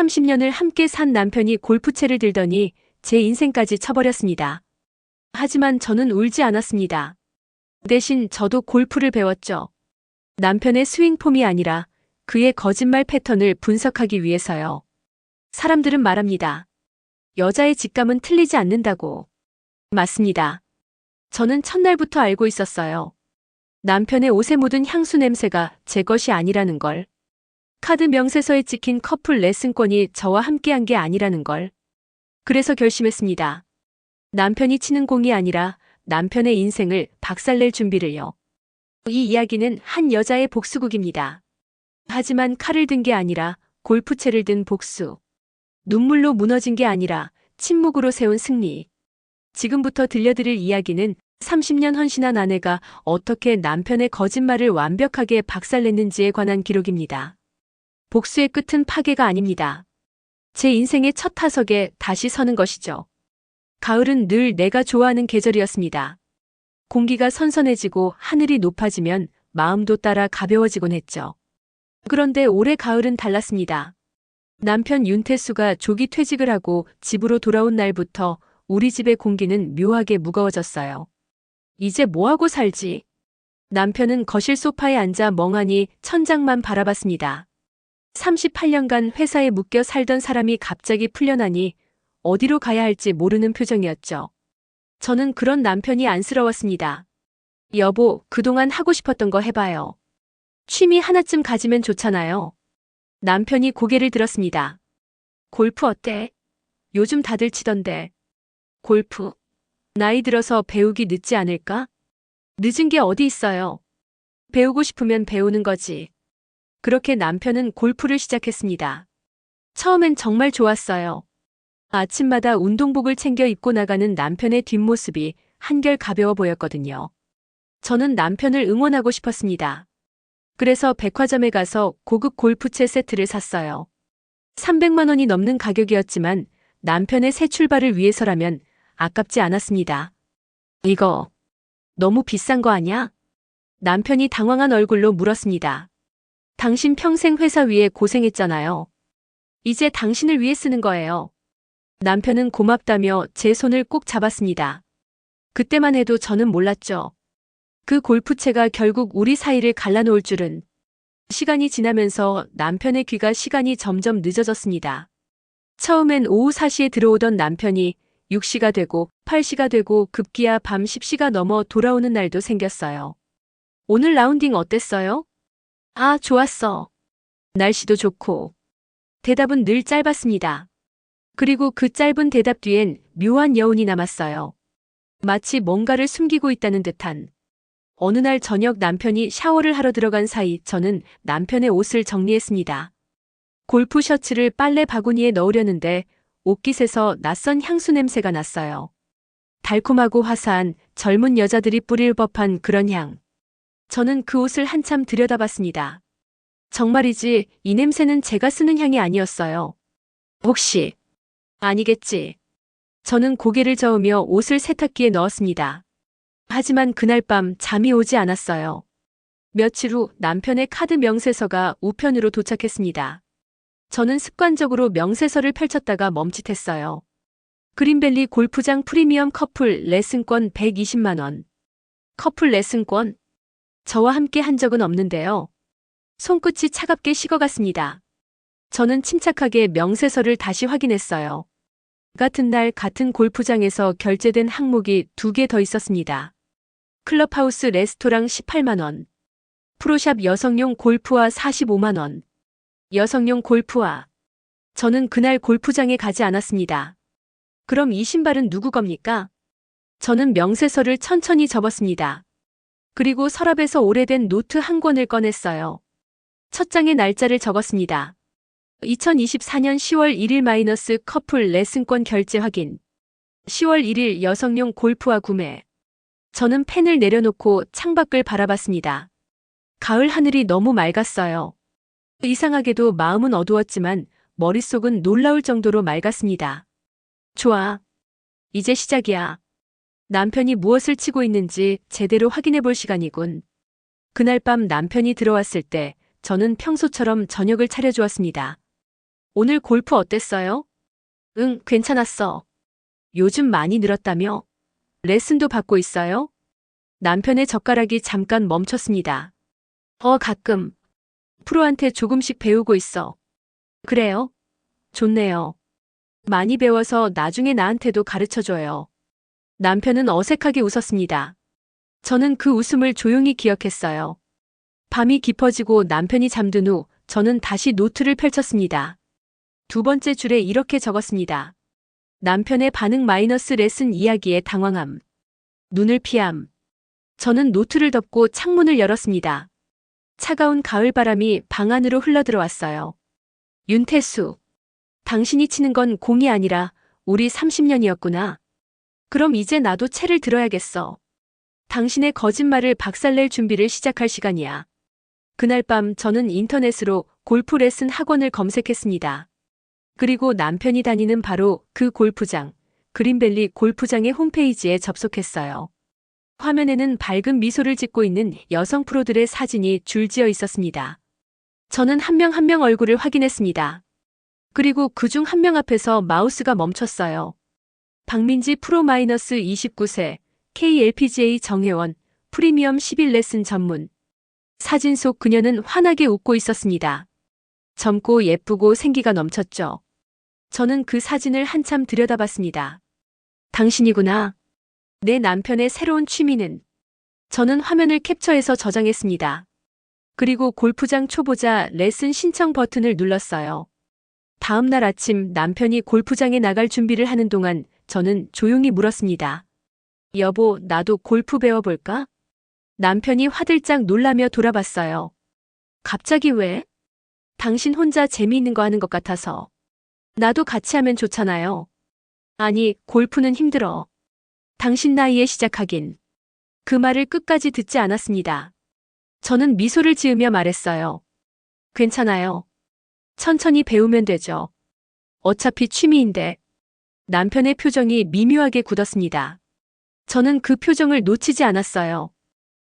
30년을 함께 산 남편이 골프채를 들더니 제 인생까지 쳐버렸습니다. 하지만 저는 울지 않았습니다. 대신 저도 골프를 배웠죠. 남편의 스윙폼이 아니라 그의 거짓말 패턴을 분석하기 위해서요. 사람들은 말합니다. 여자의 직감은 틀리지 않는다고. 맞습니다. 저는 첫날부터 알고 있었어요. 남편의 옷에 묻은 향수 냄새가 제 것이 아니라는 걸. 카드 명세서에 찍힌 커플 레슨권이 저와 함께한 게 아니라는 걸. 그래서 결심했습니다. 남편이 치는 공이 아니라 남편의 인생을 박살낼 준비를요. 이 이야기는 한 여자의 복수극입니다. 하지만 칼을 든 게 아니라 골프채를 든 복수. 눈물로 무너진 게 아니라 침묵으로 세운 승리. 지금부터 들려드릴 이야기는 30년 헌신한 아내가 어떻게 남편의 거짓말을 완벽하게 박살냈는지에 관한 기록입니다. 복수의 끝은 파괴가 아닙니다. 제 인생의 첫 타석에 다시 서는 것이죠. 가을은 늘 내가 좋아하는 계절이었습니다. 공기가 선선해지고 하늘이 높아지면 마음도 따라 가벼워지곤 했죠. 그런데 올해 가을은 달랐습니다. 남편 윤태수가 조기 퇴직을 하고 집으로 돌아온 날부터 우리 집의 공기는 묘하게 무거워졌어요. 이제 뭐하고 살지? 남편은 거실 소파에 앉아 멍하니 천장만 바라봤습니다. 38년간 회사에 묶여 살던 사람이 갑자기 풀려나니 어디로 가야 할지 모르는 표정이었죠. 저는 그런 남편이 안쓰러웠습니다. 여보, 그동안 하고 싶었던 거 해봐요. 취미 하나쯤 가지면 좋잖아요. 남편이 고개를 들었습니다. 골프 어때? 요즘 다들 치던데. 골프. 나이 들어서 배우기 늦지 않을까? 늦은 게 어디 있어요. 배우고 싶으면 배우는 거지. 그렇게 남편은 골프를 시작했습니다. 처음엔 정말 좋았어요. 아침마다 운동복을 챙겨 입고 나가는 남편의 뒷모습이 한결 가벼워 보였거든요. 저는 남편을 응원하고 싶었습니다. 그래서 백화점에 가서 고급 골프채 세트를 샀어요. 300만 원이 넘는 가격이었지만 남편의 새 출발을 위해서라면 아깝지 않았습니다. 이거 너무 비싼 거 아냐? 남편이 당황한 얼굴로 물었습니다. 당신 평생 회사 위에 고생했잖아요. 이제 당신을 위해 쓰는 거예요. 남편은 고맙다며 제 손을 꼭 잡았습니다. 그때만 해도 저는 몰랐죠. 그 골프채가 결국 우리 사이를 갈라놓을 줄은. 시간이 지나면서 남편의 귀가 시간이 점점 늦어졌습니다. 처음엔 오후 4시에 들어오던 남편이 6시가 되고 8시가 되고 급기야 밤 10시가 넘어 돌아오는 날도 생겼어요. 오늘 라운딩 어땠어요? 아, 좋았어. 날씨도 좋고. 대답은 늘 짧았습니다. 그리고 그 짧은 대답 뒤엔 묘한 여운이 남았어요. 마치 뭔가를 숨기고 있다는 듯한. 어느 날 저녁 남편이 샤워를 하러 들어간 사이 저는 남편의 옷을 정리했습니다. 골프 셔츠를 빨래 바구니에 넣으려는데 옷깃에서 낯선 향수 냄새가 났어요. 달콤하고 화사한 젊은 여자들이 뿌릴 법한 그런 향. 저는 그 옷을 한참 들여다봤습니다. 정말이지 이 냄새는 제가 쓰는 향이 아니었어요. 혹시? 아니겠지. 저는 고개를 저으며 옷을 세탁기에 넣었습니다. 하지만 그날 밤 잠이 오지 않았어요. 며칠 후 남편의 카드 명세서가 우편으로 도착했습니다. 저는 습관적으로 명세서를 펼쳤다가 멈칫했어요. 그린밸리 골프장 프리미엄 커플 레슨권 120만 원. 커플 레슨권? 저와 함께 한 적은 없는데요. 손끝이 차갑게 식어갔습니다. 저는 침착하게 명세서를 다시 확인했어요. 같은 날 같은 골프장에서 결제된 항목이 2개 더 있었습니다. 클럽하우스 레스토랑 18만 원. 프로샵 여성용 골프화 45만 원. 여성용 골프화. 저는 그날 골프장에 가지 않았습니다. 그럼 이 신발은 누구 겁니까? 저는 명세서를 천천히 접었습니다. 그리고 서랍에서 오래된 노트 한 권을 꺼냈어요. 첫 장에 날짜를 적었습니다. 2024년 10월 1일 마이너스 커플 레슨권 결제 확인. 10월 1일 여성용 골프화 구매. 저는 펜을 내려놓고 창밖을 바라봤습니다. 가을 하늘이 너무 맑았어요. 이상하게도 마음은 어두웠지만 머릿속은 놀라울 정도로 맑았습니다. 좋아. 이제 시작이야. 남편이 무엇을 치고 있는지 제대로 확인해 볼 시간이군. 그날 밤 남편이 들어왔을 때 저는 평소처럼 저녁을 차려주었습니다. 오늘 골프 어땠어요? 응, 괜찮았어. 요즘 많이 늘었다며? 레슨도 받고 있어요? 남편의 젓가락이 잠깐 멈췄습니다. 가끔. 프로한테 조금씩 배우고 있어. 그래요? 좋네요. 많이 배워서 나중에 나한테도 가르쳐줘요. 남편은 어색하게 웃었습니다. 저는 그 웃음을 조용히 기억했어요. 밤이 깊어지고 남편이 잠든 후 저는 다시 노트를 펼쳤습니다. 두 번째 줄에 이렇게 적었습니다. 남편의 반응 마이너스 레슨 이야기에 당황함. 눈을 피함. 저는 노트를 덮고 창문을 열었습니다. 차가운 가을바람이 방 안으로 흘러들어왔어요. 윤태수. 당신이 치는 건 공이 아니라 우리 30년이었구나. 그럼 이제 나도 채를 들어야겠어. 당신의 거짓말을 박살낼 준비를 시작할 시간이야. 그날 밤 저는 인터넷으로 골프 레슨 학원을 검색했습니다. 그리고 남편이 다니는 바로 그 골프장, 그린밸리 골프장의 홈페이지에 접속했어요. 화면에는 밝은 미소를 짓고 있는 여성 프로들의 사진이 줄지어 있었습니다. 저는 한 명 한 명 얼굴을 확인했습니다. 그리고 그중 한 명 앞에서 마우스가 멈췄어요. 박민지 프로 마이너스 29세, KLPGA 정회원, 프리미엄 11 레슨 전문. 사진 속 그녀는 환하게 웃고 있었습니다. 젊고 예쁘고 생기가 넘쳤죠. 저는 그 사진을 한참 들여다봤습니다. 당신이구나. 내 남편의 새로운 취미는. 저는 화면을 캡처해서 저장했습니다. 그리고 골프장 초보자 레슨 신청 버튼을 눌렀어요. 다음 날 아침 남편이 골프장에 나갈 준비를 하는 동안 저는 조용히 물었습니다. 여보, 나도 골프 배워볼까? 남편이 화들짝 놀라며 돌아봤어요. 갑자기 왜? 당신 혼자 재미있는 거 하는 것 같아서. 나도 같이 하면 좋잖아요. 아니, 골프는 힘들어. 당신 나이에 시작하긴. 그 말을 끝까지 듣지 않았습니다. 저는 미소를 지으며 말했어요. 괜찮아요. 천천히 배우면 되죠. 어차피 취미인데. 남편의 표정이 미묘하게 굳었습니다. 저는 그 표정을 놓치지 않았어요.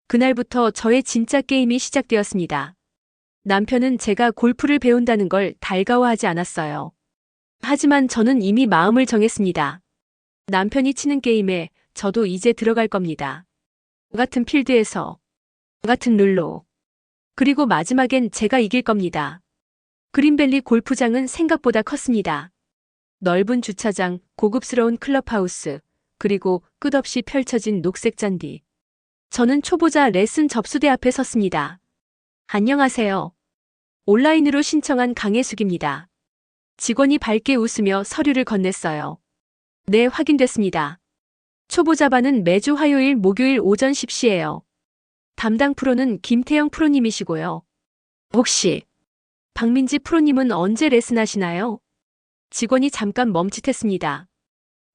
그날부터 저의 진짜 게임이 시작되었습니다. 남편은 제가 골프를 배운다는 걸 달가워하지 않았어요. 하지만 저는 이미 마음을 정했습니다. 남편이 치는 게임에 저도 이제 들어갈 겁니다. 같은 필드에서, 같은 룰로. 그리고 마지막엔 제가 이길 겁니다. 그린밸리 골프장은 생각보다 컸습니다. 넓은 주차장, 고급스러운 클럽하우스, 그리고 끝없이 펼쳐진 녹색 잔디. 저는 초보자 레슨 접수대 앞에 섰습니다. 안녕하세요. 온라인으로 신청한 강혜숙입니다. 직원이 밝게 웃으며 서류를 건넸어요. 네, 확인됐습니다. 초보자반은 매주 화요일, 목요일 오전 10시예요. 담당 프로는 김태영 프로님이시고요. 혹시 박민지 프로님은 언제 레슨하시나요? 직원이 잠깐 멈칫했습니다.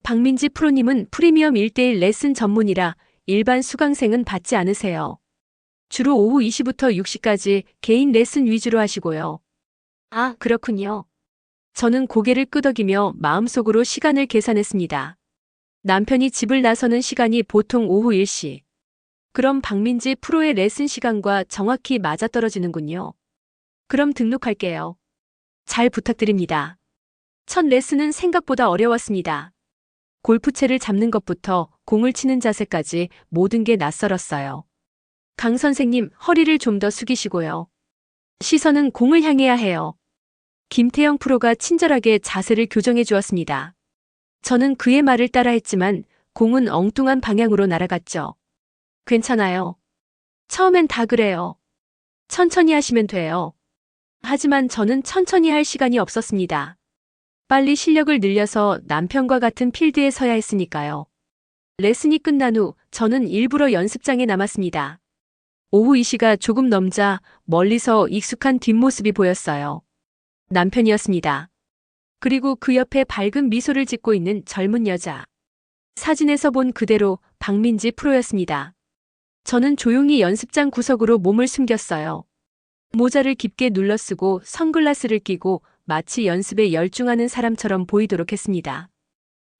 박민지 프로님은 프리미엄 1:1 레슨 전문이라 일반 수강생은 받지 않으세요. 주로 오후 2시부터 6시까지 개인 레슨 위주로 하시고요. 아, 그렇군요. 저는 고개를 끄덕이며 마음속으로 시간을 계산했습니다. 남편이 집을 나서는 시간이 보통 오후 1시. 그럼 박민지 프로의 레슨 시간과 정확히 맞아떨어지는군요. 그럼 등록할게요. 잘 부탁드립니다. 첫 레슨은 생각보다 어려웠습니다. 골프채를 잡는 것부터 공을 치는 자세까지 모든 게 낯설었어요. 강 선생님, 허리를 좀 더 숙이시고요. 시선은 공을 향해야 해요. 김태영 프로가 친절하게 자세를 교정해 주었습니다. 저는 그의 말을 따라했지만 공은 엉뚱한 방향으로 날아갔죠. 괜찮아요. 처음엔 다 그래요. 천천히 하시면 돼요. 하지만 저는 천천히 할 시간이 없었습니다. 빨리 실력을 늘려서 남편과 같은 필드에 서야 했으니까요. 레슨이 끝난 후 저는 일부러 연습장에 남았습니다. 오후 2시가 조금 넘자 멀리서 익숙한 뒷모습이 보였어요. 남편이었습니다. 그리고 그 옆에 밝은 미소를 짓고 있는 젊은 여자. 사진에서 본 그대로 박민지 프로였습니다. 저는 조용히 연습장 구석으로 몸을 숨겼어요. 모자를 깊게 눌러쓰고 선글라스를 끼고 마치 연습에 열중하는 사람처럼 보이도록 했습니다.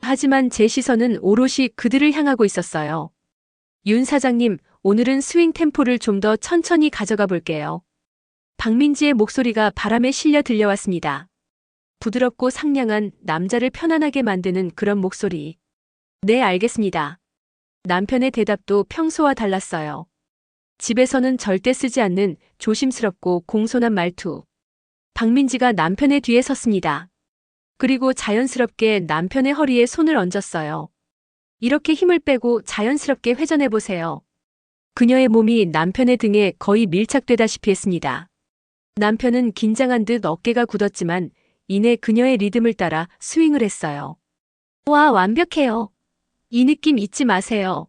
하지만 제 시선은 오롯이 그들을 향하고 있었어요. 윤 사장님, 오늘은 스윙 템포를 좀 더 천천히 가져가 볼게요. 박민지의 목소리가 바람에 실려 들려왔습니다. 부드럽고 상냥한 남자를 편안하게 만드는 그런 목소리. 네, 알겠습니다. 남편의 대답도 평소와 달랐어요. 집에서는 절대 쓰지 않는 조심스럽고 공손한 말투. 박민지가 남편의 뒤에 섰습니다. 그리고 자연스럽게 남편의 허리에 손을 얹었어요. 이렇게 힘을 빼고 자연스럽게 회전해 보세요. 그녀의 몸이 남편의 등에 거의 밀착되다시피 했습니다. 남편은 긴장한 듯 어깨가 굳었지만 이내 그녀의 리듬을 따라 스윙을 했어요. 와, 완벽해요. 이 느낌 잊지 마세요.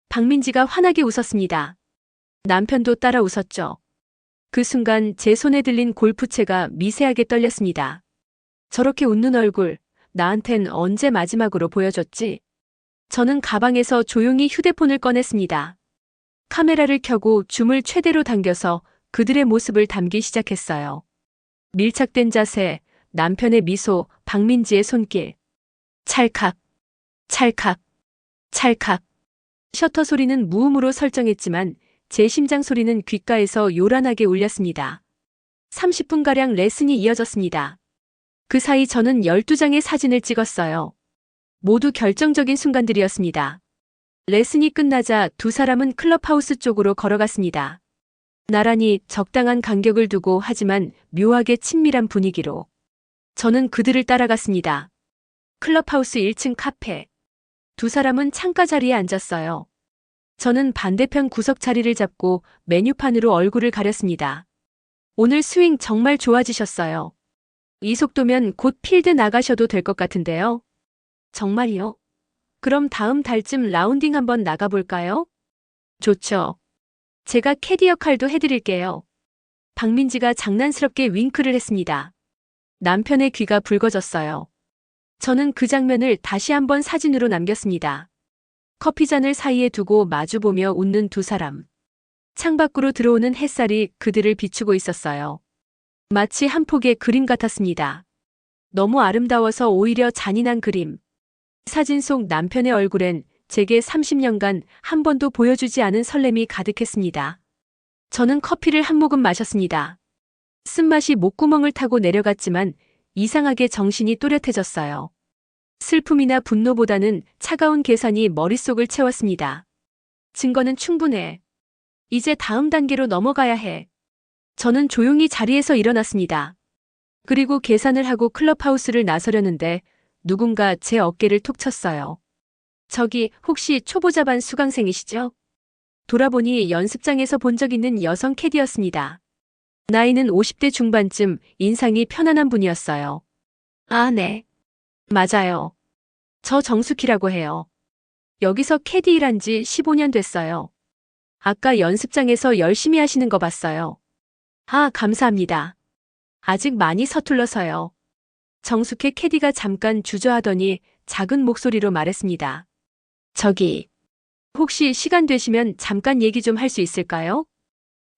박민지가 환하게 웃었습니다. 남편도 따라 웃었죠. 그 순간 제 손에 들린 골프채가 미세하게 떨렸습니다. 저렇게 웃는 얼굴, 나한텐 언제 마지막으로 보여줬지? 저는 가방에서 조용히 휴대폰을 꺼냈습니다. 카메라를 켜고 줌을 최대로 당겨서 그들의 모습을 담기 시작했어요. 밀착된 자세, 남편의 미소, 박민지의 손길. 찰칵, 찰칵, 찰칵. 셔터 소리는 무음으로 설정했지만 제 심장 소리는 귓가에서 요란하게 울렸습니다. 30분가량 레슨이 이어졌습니다. 그 사이 저는 12장의 사진을 찍었어요. 모두 결정적인 순간들이었습니다. 레슨이 끝나자 두 사람은 클럽하우스 쪽으로 걸어갔습니다. 나란히 적당한 간격을 두고 하지만 묘하게 친밀한 분위기로. 저는 그들을 따라갔습니다. 클럽하우스 1층 카페. 두 사람은 창가 자리에 앉았어요. 저는 반대편 구석 자리를 잡고 메뉴판으로 얼굴을 가렸습니다. 오늘 스윙 정말 좋아지셨어요. 이 속도면 곧 필드 나가셔도 될 것 같은데요. 정말이요? 그럼 다음 달쯤 라운딩 한번 나가볼까요? 좋죠. 제가 캐디 역할도 해드릴게요. 박민지가 장난스럽게 윙크를 했습니다. 남편의 귀가 붉어졌어요. 저는 그 장면을 다시 한번 사진으로 남겼습니다. 커피잔을 사이에 두고 마주보며 웃는 두 사람. 창밖으로 들어오는 햇살이 그들을 비추고 있었어요. 마치 한 폭의 그림 같았습니다. 너무 아름다워서 오히려 잔인한 그림. 사진 속 남편의 얼굴엔 제게 30년간 한 번도 보여주지 않은 설렘이 가득했습니다. 저는 커피를 한 모금 마셨습니다. 쓴맛이 목구멍을 타고 내려갔지만 이상하게 정신이 또렷해졌어요. 슬픔이나 분노보다는 차가운 계산이 머릿속을 채웠습니다. 증거는 충분해. 이제 다음 단계로 넘어가야 해. 저는 조용히 자리에서 일어났습니다. 그리고 계산을 하고 클럽하우스를 나서려는데 누군가 제 어깨를 톡 쳤어요. 저기 혹시 초보자반 수강생이시죠? 돌아보니 연습장에서 본 적 있는 여성 캐디였습니다. 나이는 50대 중반쯤, 인상이 편안한 분이었어요. 아, 네. 맞아요. 저 정숙희라고 해요. 여기서 캐디 일한 지 15년 됐어요. 아까 연습장에서 열심히 하시는 거 봤어요. 아, 감사합니다. 아직 많이 서툴러서요. 정숙희 캐디가 잠깐 주저하더니 작은 목소리로 말했습니다. 저기, 혹시 시간 되시면 잠깐 얘기 좀 할 수 있을까요?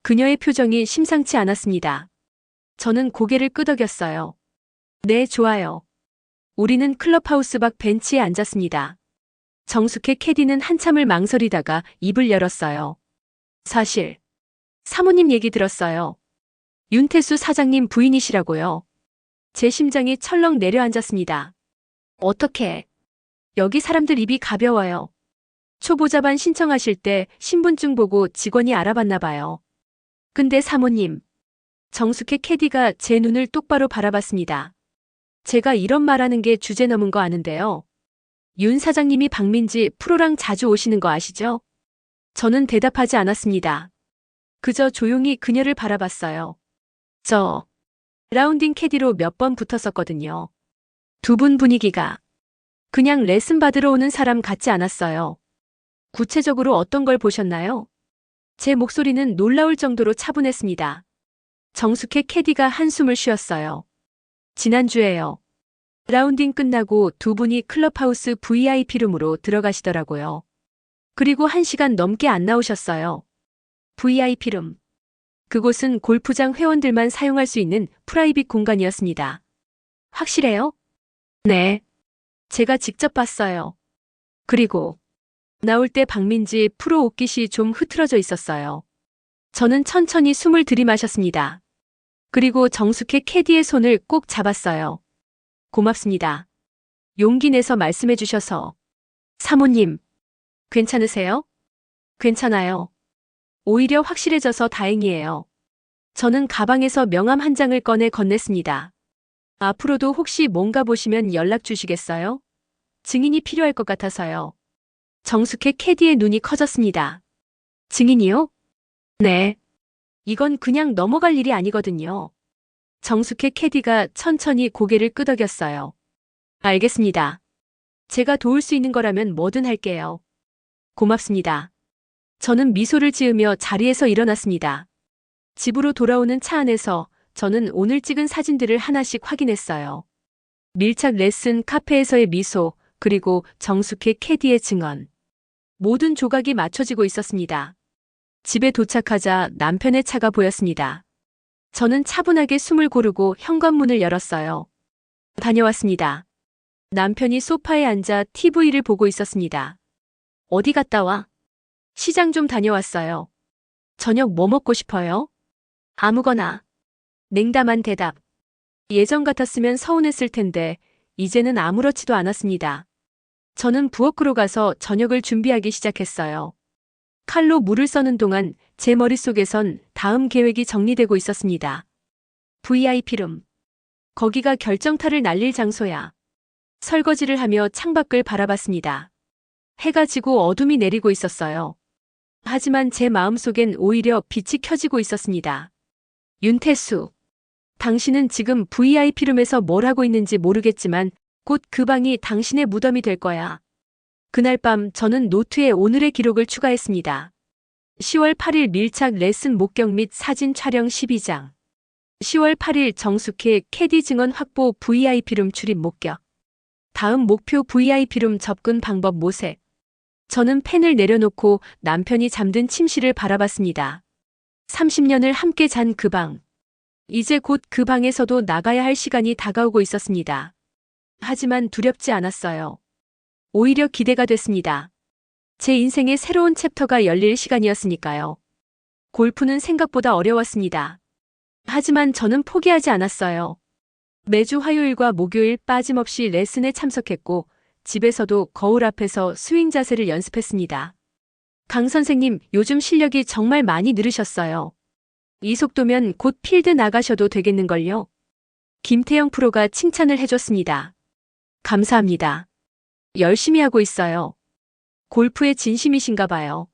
그녀의 표정이 심상치 않았습니다. 저는 고개를 끄덕였어요. 네, 좋아요. 우리는 클럽하우스 밖 벤치에 앉았습니다. 정숙희 캐디는 한참을 망설이다가 입을 열었어요. 사실, 사모님 얘기 들었어요. 윤태수 사장님 부인이시라고요. 제 심장이 철렁 내려앉았습니다. 어떻게? 여기 사람들 입이 가벼워요. 초보자반 신청하실 때 신분증 보고 직원이 알아봤나 봐요. 근데 사모님, 정숙희 캐디가 제 눈을 똑바로 바라봤습니다. 제가 이런 말하는 게 주제 넘은 거 아는데요. 윤 사장님이 박민지 프로랑 자주 오시는 거 아시죠? 저는 대답하지 않았습니다. 그저 조용히 그녀를 바라봤어요. 저 라운딩 캐디로 몇 번 붙었었거든요. 두 분 분위기가 그냥 레슨 받으러 오는 사람 같지 않았어요. 구체적으로 어떤 걸 보셨나요? 제 목소리는 놀라울 정도로 차분했습니다. 정숙희 캐디가 한숨을 쉬었어요. 지난주에요. 라운딩 끝나고 두 분이 클럽하우스 VIP룸으로 들어가시더라고요. 그리고 1시간 넘게 안 나오셨어요. VIP룸. 그곳은 골프장 회원들만 사용할 수 있는 프라이빗 공간이었습니다. 확실해요? 네. 제가 직접 봤어요. 그리고 나올 때 박민지 프로 옷깃이 좀 흐트러져 있었어요. 저는 천천히 숨을 들이마셨습니다. 그리고 정숙희 캐디의 손을 꼭 잡았어요. 고맙습니다. 용기 내서 말씀해 주셔서. 사모님, 괜찮으세요? 괜찮아요. 오히려 확실해져서 다행이에요. 저는 가방에서 명함 한 장을 꺼내 건넸습니다. 앞으로도 혹시 뭔가 보시면 연락 주시겠어요? 증인이 필요할 것 같아서요. 정숙해 캐디의 눈이 커졌습니다. 증인이요? 네. 이건 그냥 넘어갈 일이 아니거든요. 정숙해 캐디가 천천히 고개를 끄덕였어요. 알겠습니다. 제가 도울 수 있는 거라면 뭐든 할게요. 고맙습니다. 저는 미소를 지으며 자리에서 일어났습니다. 집으로 돌아오는 차 안에서 저는 오늘 찍은 사진들을 하나씩 확인했어요. 밀착 레슨 카페에서의 미소, 그리고 정숙해 캐디의 증언. 모든 조각이 맞춰지고 있었습니다. 집에 도착하자 남편의 차가 보였습니다. 저는 차분하게 숨을 고르고 현관문을 열었어요. 다녀왔습니다. 남편이 소파에 앉아 TV를 보고 있었습니다. 어디 갔다 와? 시장 좀 다녀왔어요. 저녁 뭐 먹고 싶어요? 아무거나. 냉담한 대답. 예전 같았으면 서운했을 텐데 이제는 아무렇지도 않았습니다. 저는 부엌으로 가서 저녁을 준비하기 시작했어요. 칼로 물을 써는 동안 제 머릿속에선 다음 계획이 정리되고 있었습니다. VIP룸. 거기가 결정타를 날릴 장소야. 설거지를 하며 창밖을 바라봤습니다. 해가 지고 어둠이 내리고 있었어요. 하지만 제 마음속엔 오히려 빛이 켜지고 있었습니다. 윤태수. 당신은 지금 VIP룸에서 뭘 하고 있는지 모르겠지만 곧 그 방이 당신의 무덤이 될 거야. 그날 밤 저는 노트에 오늘의 기록을 추가했습니다. 10월 8일 밀착 레슨 목격 및 사진 촬영 12장. 10월 8일 정숙해 캐디 증언 확보 VIP룸 출입 목격. 다음 목표 VIP룸 접근 방법 모색. 저는 펜을 내려놓고 남편이 잠든 침실을 바라봤습니다. 30년을 함께 잔 그 방. 이제 곧 그 방에서도 나가야 할 시간이 다가오고 있었습니다. 하지만 두렵지 않았어요. 오히려 기대가 됐습니다. 제 인생의 새로운 챕터가 열릴 시간이었으니까요. 골프는 생각보다 어려웠습니다. 하지만 저는 포기하지 않았어요. 매주 화요일과 목요일 빠짐없이 레슨에 참석했고 집에서도 거울 앞에서 스윙 자세를 연습했습니다. 강 선생님, 요즘 실력이 정말 많이 늘으셨어요. 이 속도면 곧 필드 나가셔도 되겠는걸요? 김태영 프로가 칭찬을 해줬습니다. 감사합니다. 열심히 하고 있어요. 골프에 진심이신가 봐요.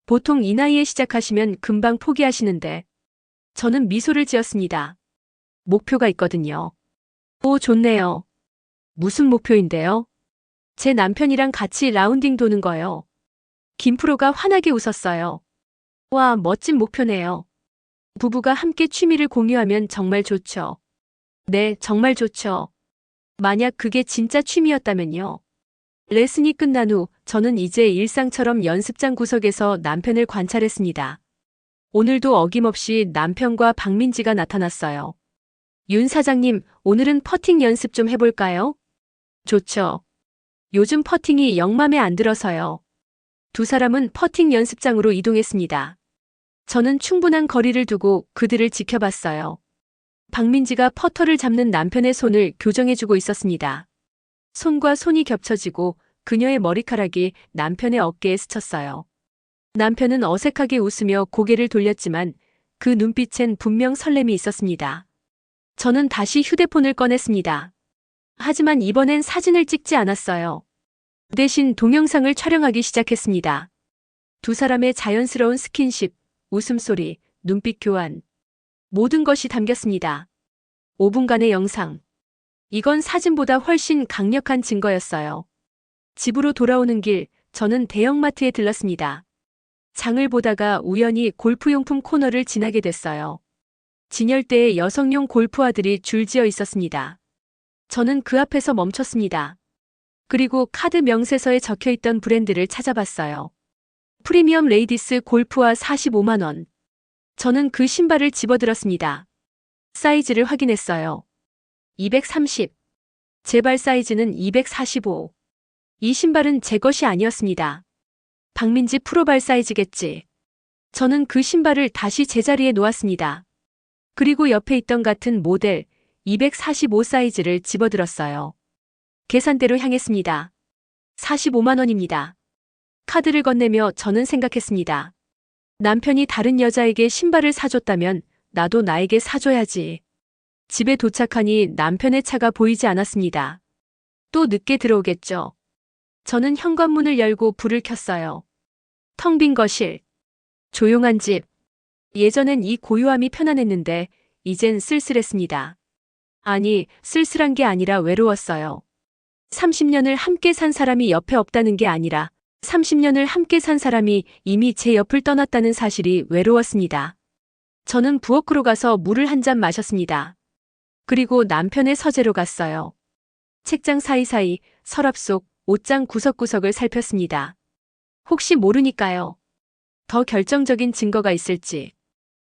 보통 이 나이에 시작하시면 금방 포기하시는데 저는 미소를 지었습니다. 목표가 있거든요. 오, 좋네요. 무슨 목표인데요? 제 남편이랑 같이 라운딩 도는 거요. 김 프로가 환하게 웃었어요. 와, 멋진 목표네요. 부부가 함께 취미를 공유하면 정말 좋죠. 네, 정말 좋죠. 만약 그게 진짜 취미였다면요. 레슨이 끝난 후 저는 이제 일상처럼 연습장 구석에서 남편을 관찰했습니다. 오늘도 어김없이 남편과 박민지가 나타났어요. 윤 사장님, 오늘은 퍼팅 연습 좀 해볼까요? 좋죠. 요즘 퍼팅이 영 맘에 안 들어서요. 두 사람은 퍼팅 연습장으로 이동했습니다. 저는 충분한 거리를 두고 그들을 지켜봤어요. 박민지가 퍼터를 잡는 남편의 손을 교정해주고 있었습니다. 손과 손이 겹쳐지고 그녀의 머리카락이 남편의 어깨에 스쳤어요. 남편은 어색하게 웃으며 고개를 돌렸지만 그 눈빛엔 분명 설렘이 있었습니다. 저는 다시 휴대폰을 꺼냈습니다. 하지만 이번엔 사진을 찍지 않았어요. 대신 동영상을 촬영하기 시작했습니다. 두 사람의 자연스러운 스킨십, 웃음소리, 눈빛 교환. 모든 것이 담겼습니다. 5분간의 영상. 이건 사진보다 훨씬 강력한 증거였어요. 집으로 돌아오는 길, 저는 대형마트에 들렀습니다. 장을 보다가 우연히 골프용품 코너를 지나게 됐어요. 진열대에 여성용 골프화들이 줄지어 있었습니다. 저는 그 앞에서 멈췄습니다. 그리고 카드 명세서에 적혀있던 브랜드를 찾아봤어요. 프리미엄 레이디스 골프화 45만 원. 저는 그 신발을 집어들었습니다. 사이즈를 확인했어요. 230. 제 발 사이즈는 245. 이 신발은 제 것이 아니었습니다. 박민지 프로발 사이즈겠지. 저는 그 신발을 다시 제자리에 놓았습니다. 그리고 옆에 있던 같은 모델, 245 사이즈를 집어들었어요. 계산대로 향했습니다. 45만 원입니다. 카드를 건네며 저는 생각했습니다. 남편이 다른 여자에게 신발을 사줬다면 나도 나에게 사줘야지. 집에 도착하니 남편의 차가 보이지 않았습니다. 또 늦게 들어오겠죠. 저는 현관문을 열고 불을 켰어요. 텅 빈 거실. 조용한 집. 예전엔 이 고요함이 편안했는데 이젠 쓸쓸했습니다. 아니, 쓸쓸한 게 아니라 외로웠어요. 30년을 함께 산 사람이 옆에 없다는 게 아니라 30년을 함께 산 사람이 이미 제 옆을 떠났다는 사실이 외로웠습니다. 저는 부엌으로 가서 물을 한 잔 마셨습니다. 그리고 남편의 서재로 갔어요. 책장 사이사이, 서랍 속, 옷장 구석구석을 살폈습니다. 혹시 모르니까요. 더 결정적인 증거가 있을지.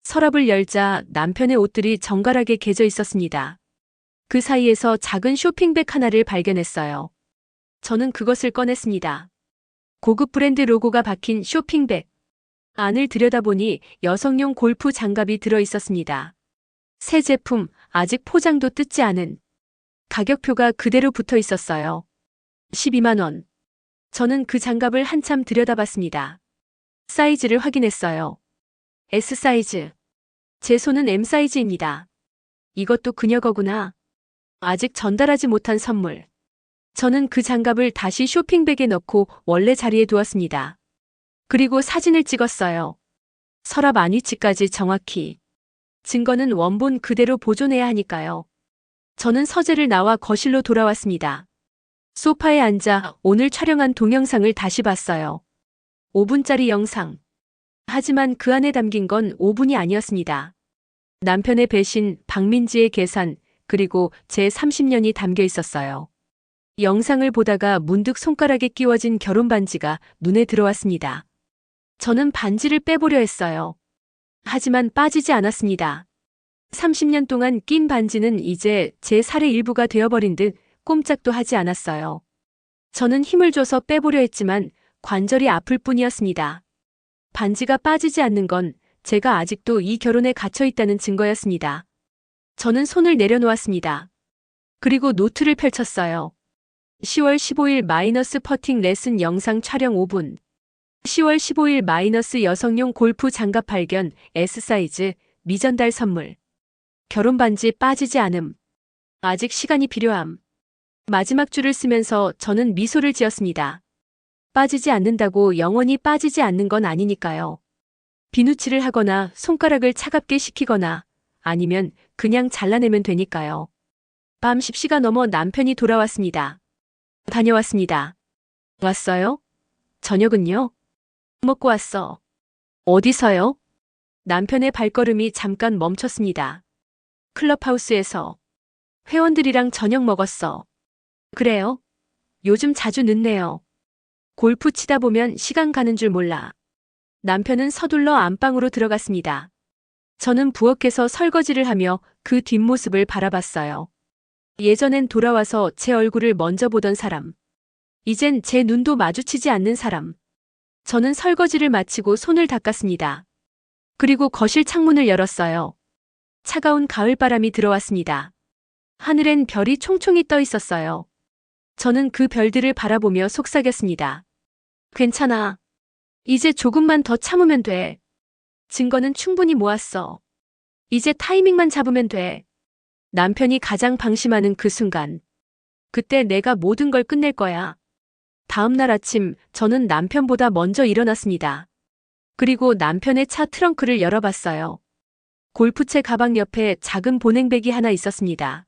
서랍을 열자 남편의 옷들이 정갈하게 개져 있었습니다. 그 사이에서 작은 쇼핑백 하나를 발견했어요. 저는 그것을 꺼냈습니다. 고급 브랜드 로고가 박힌 쇼핑백. 안을 들여다보니 여성용 골프 장갑이 들어 있었습니다. 새 제품, 아직 포장도 뜯지 않은. 가격표가 그대로 붙어 있었어요. 12만 원. 저는 그 장갑을 한참 들여다봤습니다. 사이즈를 확인했어요. S 사이즈. 제 손은 M 사이즈입니다. 이것도 그녀 거구나. 아직 전달하지 못한 선물. 저는 그 장갑을 다시 쇼핑백에 넣고 원래 자리에 두었습니다. 그리고 사진을 찍었어요. 서랍 안 위치까지 정확히. 증거는 원본 그대로 보존해야 하니까요. 저는 서재를 나와 거실로 돌아왔습니다. 소파에 앉아 오늘 촬영한 동영상을 다시 봤어요. 5분짜리 영상. 하지만 그 안에 담긴 건 5분이 아니었습니다. 남편의 배신, 박민지의 계산, 그리고 제 30년이 담겨 있었어요. 영상을 보다가 문득 손가락에 끼워진 결혼 반지가 눈에 들어왔습니다. 저는 반지를 빼보려 했어요. 하지만 빠지지 않았습니다. 30년 동안 낀 반지는 이제 제 살의 일부가 되어버린 듯 꼼짝도 하지 않았어요. 저는 힘을 줘서 빼보려 했지만 관절이 아플 뿐이었습니다. 반지가 빠지지 않는 건 제가 아직도 이 결혼에 갇혀 있다는 증거였습니다. 저는 손을 내려놓았습니다. 그리고 노트를 펼쳤어요. 10월 15일 마이너스 퍼팅 레슨 영상 촬영 5분. 10월 15일 마이너스 여성용 골프 장갑 발견 S 사이즈 미전달 선물. 결혼 반지 빠지지 않음. 아직 시간이 필요함. 마지막 줄을 쓰면서 저는 미소를 지었습니다. 빠지지 않는다고 영원히 빠지지 않는 건 아니니까요. 비누칠을 하거나 손가락을 차갑게 식히거나 아니면 그냥 잘라내면 되니까요. 밤 10시가 넘어 남편이 돌아왔습니다. 다녀왔습니다. 왔어요? 저녁은요? 먹고 왔어. 어디서요? 남편의 발걸음이 잠깐 멈췄습니다. 클럽하우스에서. 회원들이랑 저녁 먹었어. 그래요? 요즘 자주 늦네요. 골프 치다 보면 시간 가는 줄 몰라. 남편은 서둘러 안방으로 들어갔습니다. 저는 부엌에서 설거지를 하며 그 뒷모습을 바라봤어요. 예전엔 돌아와서 제 얼굴을 먼저 보던 사람. 이젠 제 눈도 마주치지 않는 사람. 저는 설거지를 마치고 손을 닦았습니다. 그리고 거실 창문을 열었어요. 차가운 가을바람이 들어왔습니다. 하늘엔 별이 총총히 떠 있었어요. 저는 그 별들을 바라보며 속삭였습니다. 괜찮아. 이제 조금만 더 참으면 돼. 증거는 충분히 모았어. 이제 타이밍만 잡으면 돼. 남편이 가장 방심하는 그 순간. 그때 내가 모든 걸 끝낼 거야. 다음 날 아침 저는 남편보다 먼저 일어났습니다. 그리고 남편의 차 트렁크를 열어봤어요. 골프채 가방 옆에 작은 보냉백이 하나 있었습니다.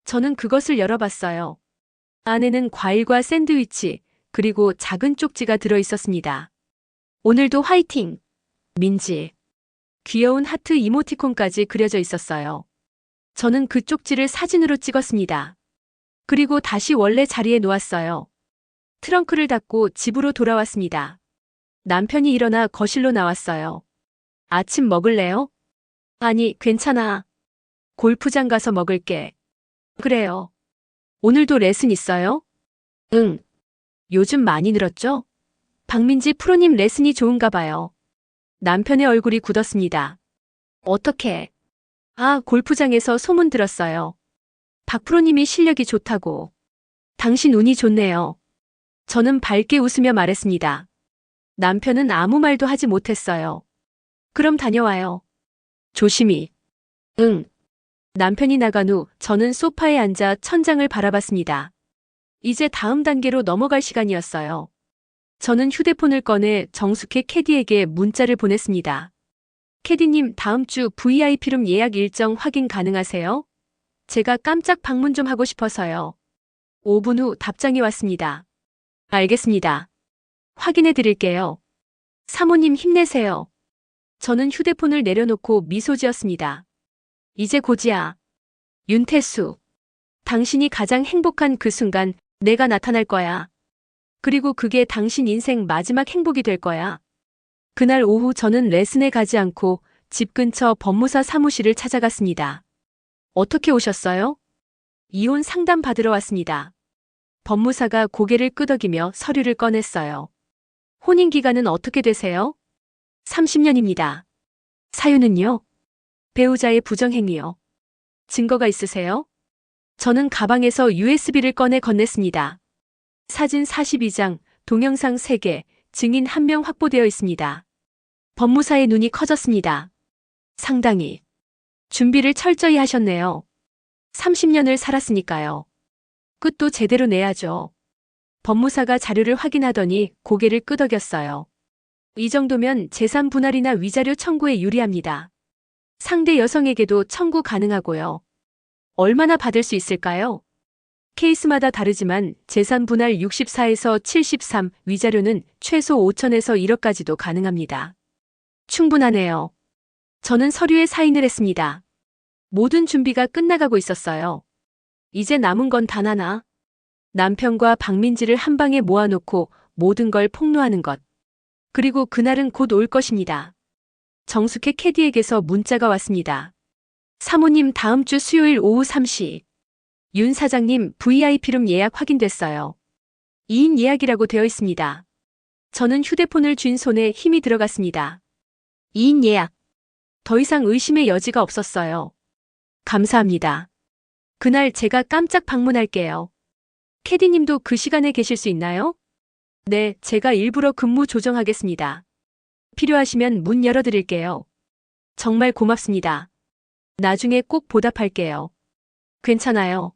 저는 그것을 열어봤어요. 안에는 과일과 샌드위치, 그리고 작은 쪽지가 들어 있었습니다. 오늘도 화이팅! 민지. 귀여운 하트 이모티콘까지 그려져 있었어요. 저는 그 쪽지를 사진으로 찍었습니다. 그리고 다시 원래 자리에 놓았어요. 트렁크를 닫고 집으로 돌아왔습니다. 남편이 일어나 거실로 나왔어요. 아침 먹을래요? 아니, 괜찮아. 골프장 가서 먹을게. 그래요. 오늘도 레슨 있어요? 응. 요즘 많이 늘었죠? 박민지 프로님 레슨이 좋은가 봐요. 남편의 얼굴이 굳었습니다. 어떻게? 아, 골프장에서 소문 들었어요. 박 프로님이 실력이 좋다고. 당신 운이 좋네요. 저는 밝게 웃으며 말했습니다. 남편은 아무 말도 하지 못했어요. 그럼 다녀와요. 조심히. 응. 남편이 나간 후 저는 소파에 앉아 천장을 바라봤습니다. 이제 다음 단계로 넘어갈 시간이었어요. 저는 휴대폰을 꺼내 정숙해 캐디에게 문자를 보냈습니다. 캐디님, 다음 주 VIP룸 예약 일정 확인 가능하세요? 제가 깜짝 방문 좀 하고 싶어서요. 5분 후 답장이 왔습니다. 알겠습니다. 확인해 드릴게요. 사모님 힘내세요. 저는 휴대폰을 내려놓고 미소 지었습니다. 이제 곧이야. 윤태수. 당신이 가장 행복한 그 순간 내가 나타날 거야. 그리고 그게 당신 인생 마지막 행복이 될 거야. 그날 오후 저는 레슨에 가지 않고 집 근처 법무사 사무실을 찾아갔습니다. 어떻게 오셨어요? 이혼 상담 받으러 왔습니다. 법무사가 고개를 끄덕이며 서류를 꺼냈어요. 혼인 기간은 어떻게 되세요? 30년입니다. 사유는요? 배우자의 부정행위요. 증거가 있으세요? 저는 가방에서 USB를 꺼내 건넸습니다. 사진 42장, 동영상 3개, 증인 1명 확보되어 있습니다. 법무사의 눈이 커졌습니다. 상당히. 준비를 철저히 하셨네요. 30년을 살았으니까요. 끝도 제대로 내야죠. 법무사가 자료를 확인하더니 고개를 끄덕였어요. 이 정도면 재산 분할이나 위자료 청구에 유리합니다. 상대 여성에게도 청구 가능하고요. 얼마나 받을 수 있을까요? 케이스마다 다르지만 재산 분할 64에서 73, 위자료는 최소 5천에서 1억까지도 가능합니다. 충분하네요. 저는 서류에 사인을 했습니다. 모든 준비가 끝나가고 있었어요. 이제 남은 건 단 하나. 남편과 박민지를 한 방에 모아놓고 모든 걸 폭로하는 것. 그리고 그날은 곧 올 것입니다. 정숙해 캐디에게서 문자가 왔습니다. 사모님, 다음 주 수요일 오후 3시. 윤 사장님, VIP룸 예약 확인됐어요. 2인 예약이라고 되어 있습니다. 저는 휴대폰을 쥔 손에 힘이 들어갔습니다. 2인 예약. 더 이상 의심의 여지가 없었어요. 감사합니다. 그날 제가 깜짝 방문할게요. 캐디님도 그 시간에 계실 수 있나요? 네, 제가 일부러 근무 조정하겠습니다. 필요하시면 문 열어드릴게요. 정말 고맙습니다. 나중에 꼭 보답할게요. 괜찮아요.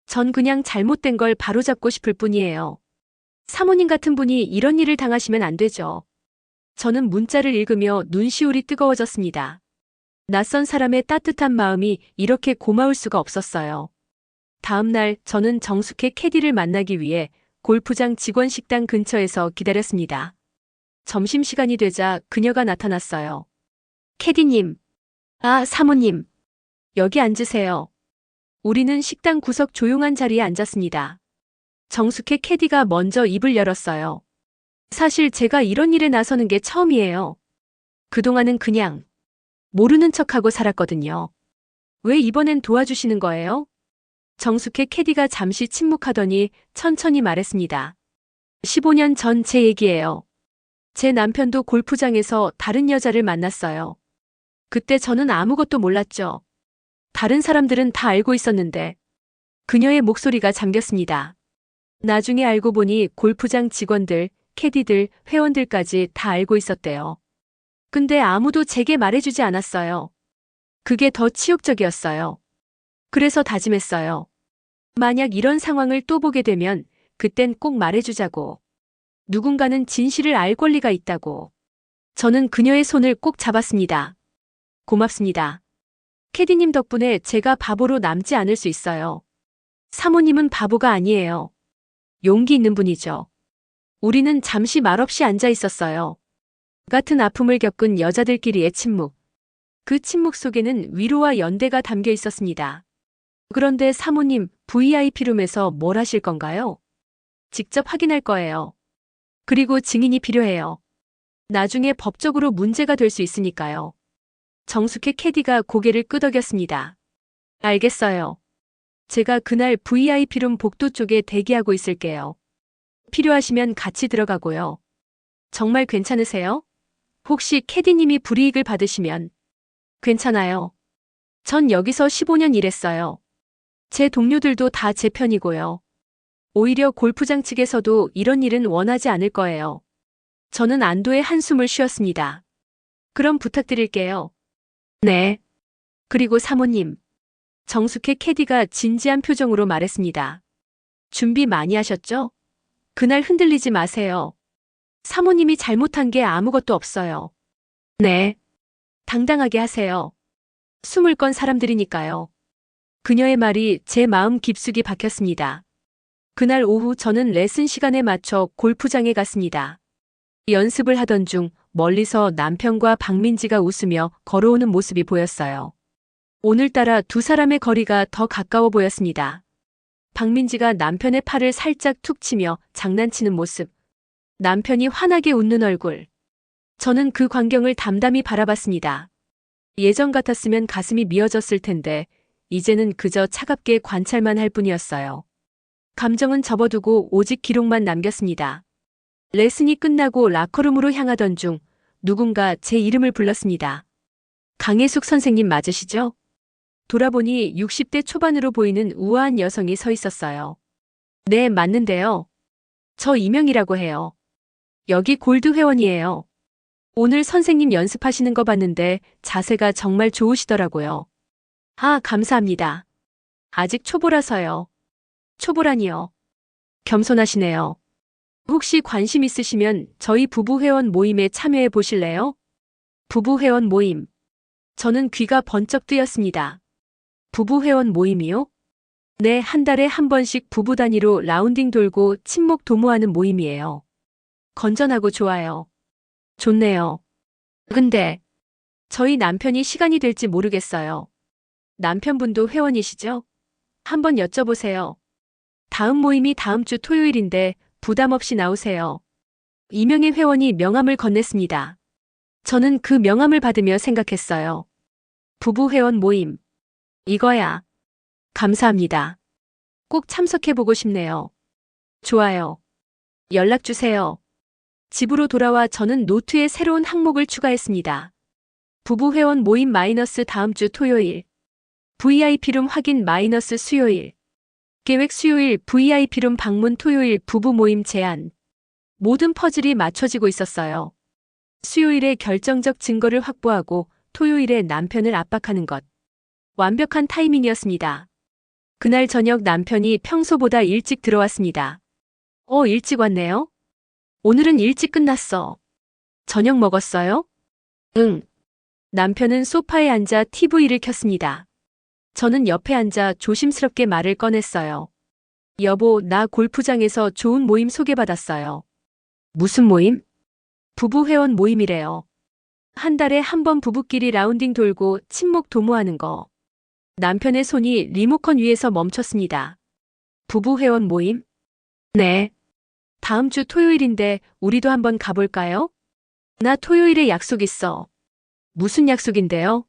전 그냥 잘못된 걸 바로잡고 싶을 뿐이에요. 사모님 같은 분이 이런 일을 당하시면 안 되죠. 저는 문자를 읽으며 눈시울이 뜨거워졌습니다. 낯선 사람의 따뜻한 마음이 이렇게 고마울 수가 없었어요. 다음 날 저는 정숙해 캐디를 만나기 위해 골프장 직원 식당 근처에서 기다렸습니다. 점심시간이 되자 그녀가 나타났어요. 캐디님. 아, 사모님. 여기 앉으세요. 우리는 식당 구석 조용한 자리에 앉았습니다. 정숙해 캐디가 먼저 입을 열었어요. 사실 제가 이런 일에 나서는 게 처음이에요. 그동안은 그냥 모르는 척하고 살았거든요. 왜 이번엔 도와주시는 거예요? 정숙해 캐디가 잠시 침묵하더니 천천히 말했습니다. 15년 전 제 얘기예요. 제 남편도 골프장에서 다른 여자를 만났어요. 그때 저는 아무것도 몰랐죠. 다른 사람들은 다 알고 있었는데 그녀의 목소리가 잠겼습니다. 나중에 알고 보니 골프장 직원들, 캐디들, 회원들까지 다 알고 있었대요. 근데 아무도 제게 말해주지 않았어요. 그게 더 치욕적이었어요. 그래서 다짐했어요. 만약 이런 상황을 또 보게 되면 그땐 꼭 말해주자고. 누군가는 진실을 알 권리가 있다고. 저는 그녀의 손을 꼭 잡았습니다. 고맙습니다. 캐디님 덕분에 제가 바보로 남지 않을 수 있어요. 사모님은 바보가 아니에요. 용기 있는 분이죠. 우리는 잠시 말없이 앉아 있었어요. 같은 아픔을 겪은 여자들끼리의 침묵. 그 침묵 속에는 위로와 연대가 담겨 있었습니다. 그런데 사모님, VIP룸에서 뭘 하실 건가요? 직접 확인할 거예요. 그리고 증인이 필요해요. 나중에 법적으로 문제가 될 수 있으니까요. 정숙해 캐디가 고개를 끄덕였습니다. 알겠어요. 제가 그날 VIP룸 복도 쪽에 대기하고 있을게요. 필요하시면 같이 들어가고요. 정말 괜찮으세요? 혹시 캐디님이 불이익을 받으시면. 괜찮아요. 전 여기서 15년 일했어요. 제 동료들도 다 제 편이고요. 오히려 골프장 측에서도 이런 일은 원하지 않을 거예요. 저는 안도의 한숨을 쉬었습니다. 그럼 부탁드릴게요. 네. 그리고 사모님. 정숙해 캐디가 진지한 표정으로 말했습니다. 준비 많이 하셨죠? 그날 흔들리지 마세요. 사모님이 잘못한 게 아무것도 없어요. 네. 당당하게 하세요. 숨을 건 사람들이니까요. 그녀의 말이 제 마음 깊숙이 박혔습니다. 그날 오후 저는 레슨 시간에 맞춰 골프장에 갔습니다. 연습을 하던 중 멀리서 남편과 박민지가 웃으며 걸어오는 모습이 보였어요. 오늘따라 두 사람의 거리가 더 가까워 보였습니다. 박민지가 남편의 팔을 살짝 툭 치며 장난치는 모습. 남편이 환하게 웃는 얼굴. 저는 그 광경을 담담히 바라봤습니다. 예전 같았으면 가슴이 미어졌을 텐데 이제는 그저 차갑게 관찰만 할 뿐이었어요. 감정은 접어두고 오직 기록만 남겼습니다. 레슨이 끝나고 라커룸으로 향하던 중 누군가 제 이름을 불렀습니다. 강혜숙 선생님 맞으시죠? 돌아보니 60대 초반으로 보이는 우아한 여성이 서 있었어요. 네, 맞는데요. 저 이명이라고 해요. 여기 골드 회원이에요. 오늘 선생님 연습하시는 거 봤는데 자세가 정말 좋으시더라고요. 아, 감사합니다. 아직 초보라서요. 초보라니요. 겸손하시네요. 혹시 관심 있으시면 저희 부부 회원 모임에 참여해 보실래요? 부부 회원 모임. 저는 귀가 번쩍 뜨였습니다. 부부 회원 모임이요? 네, 한 달에 한 번씩 부부 단위로 라운딩 돌고 친목 도모하는 모임이에요. 건전하고 좋아요. 좋네요. 근데 저희 남편이 시간이 될지 모르겠어요. 남편분도 회원이시죠? 한번 여쭤보세요. 다음 모임이 다음 주 토요일인데 부담 없이 나오세요. 이명의 회원이 명함을 건넸습니다. 저는 그 명함을 받으며 생각했어요. 부부 회원 모임. 이거야. 감사합니다. 꼭 참석해보고 싶네요. 좋아요. 연락 주세요. 집으로 돌아와 저는 노트에 새로운 항목을 추가했습니다. 부부 회원 모임 마이너스 다음 주 토요일. VIP룸 확인 마이너스 수요일. 계획 수요일 VIP룸 방문 토요일 부부 모임 제한. 모든 퍼즐이 맞춰지고 있었어요. 수요일에 결정적 증거를 확보하고 토요일에 남편을 압박하는 것. 완벽한 타이밍이었습니다. 그날 저녁 남편이 평소보다 일찍 들어왔습니다. 일찍 왔네요? 오늘은 일찍 끝났어. 저녁 먹었어요? 응. 남편은 소파에 앉아 TV를 켰습니다. 저는 옆에 앉아 조심스럽게 말을 꺼냈어요. 여보, 나 골프장에서 좋은 모임 소개받았어요. 무슨 모임? 부부 회원 모임이래요. 한 달에 한 번 부부끼리 라운딩 돌고 친목 도모하는 거. 남편의 손이 리모컨 위에서 멈췄습니다. 부부 회원 모임? 네. 다음 주 토요일인데 우리도 한번 가볼까요? 나 토요일에 약속 있어. 무슨 약속인데요?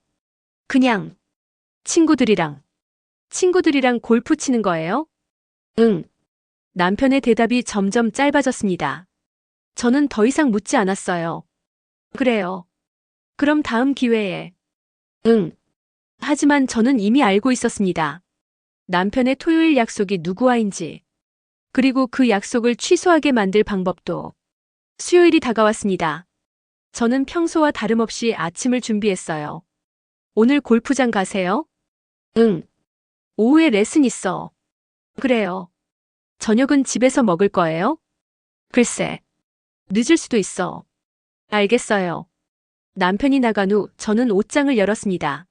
그냥 친구들이랑 골프 치는 거예요? 응. 남편의 대답이 점점 짧아졌습니다. 저는 더 이상 묻지 않았어요. 그래요. 그럼 다음 기회에. 응. 하지만 저는 이미 알고 있었습니다. 남편의 토요일 약속이 누구와인지. 그리고 그 약속을 취소하게 만들 방법도. 수요일이 다가왔습니다. 저는 평소와 다름없이 아침을 준비했어요. 오늘 골프장 가세요? 응. 오후에 레슨 있어. 그래요. 저녁은 집에서 먹을 거예요? 글쎄. 늦을 수도 있어. 알겠어요. 남편이 나간 후 저는 옷장을 열었습니다.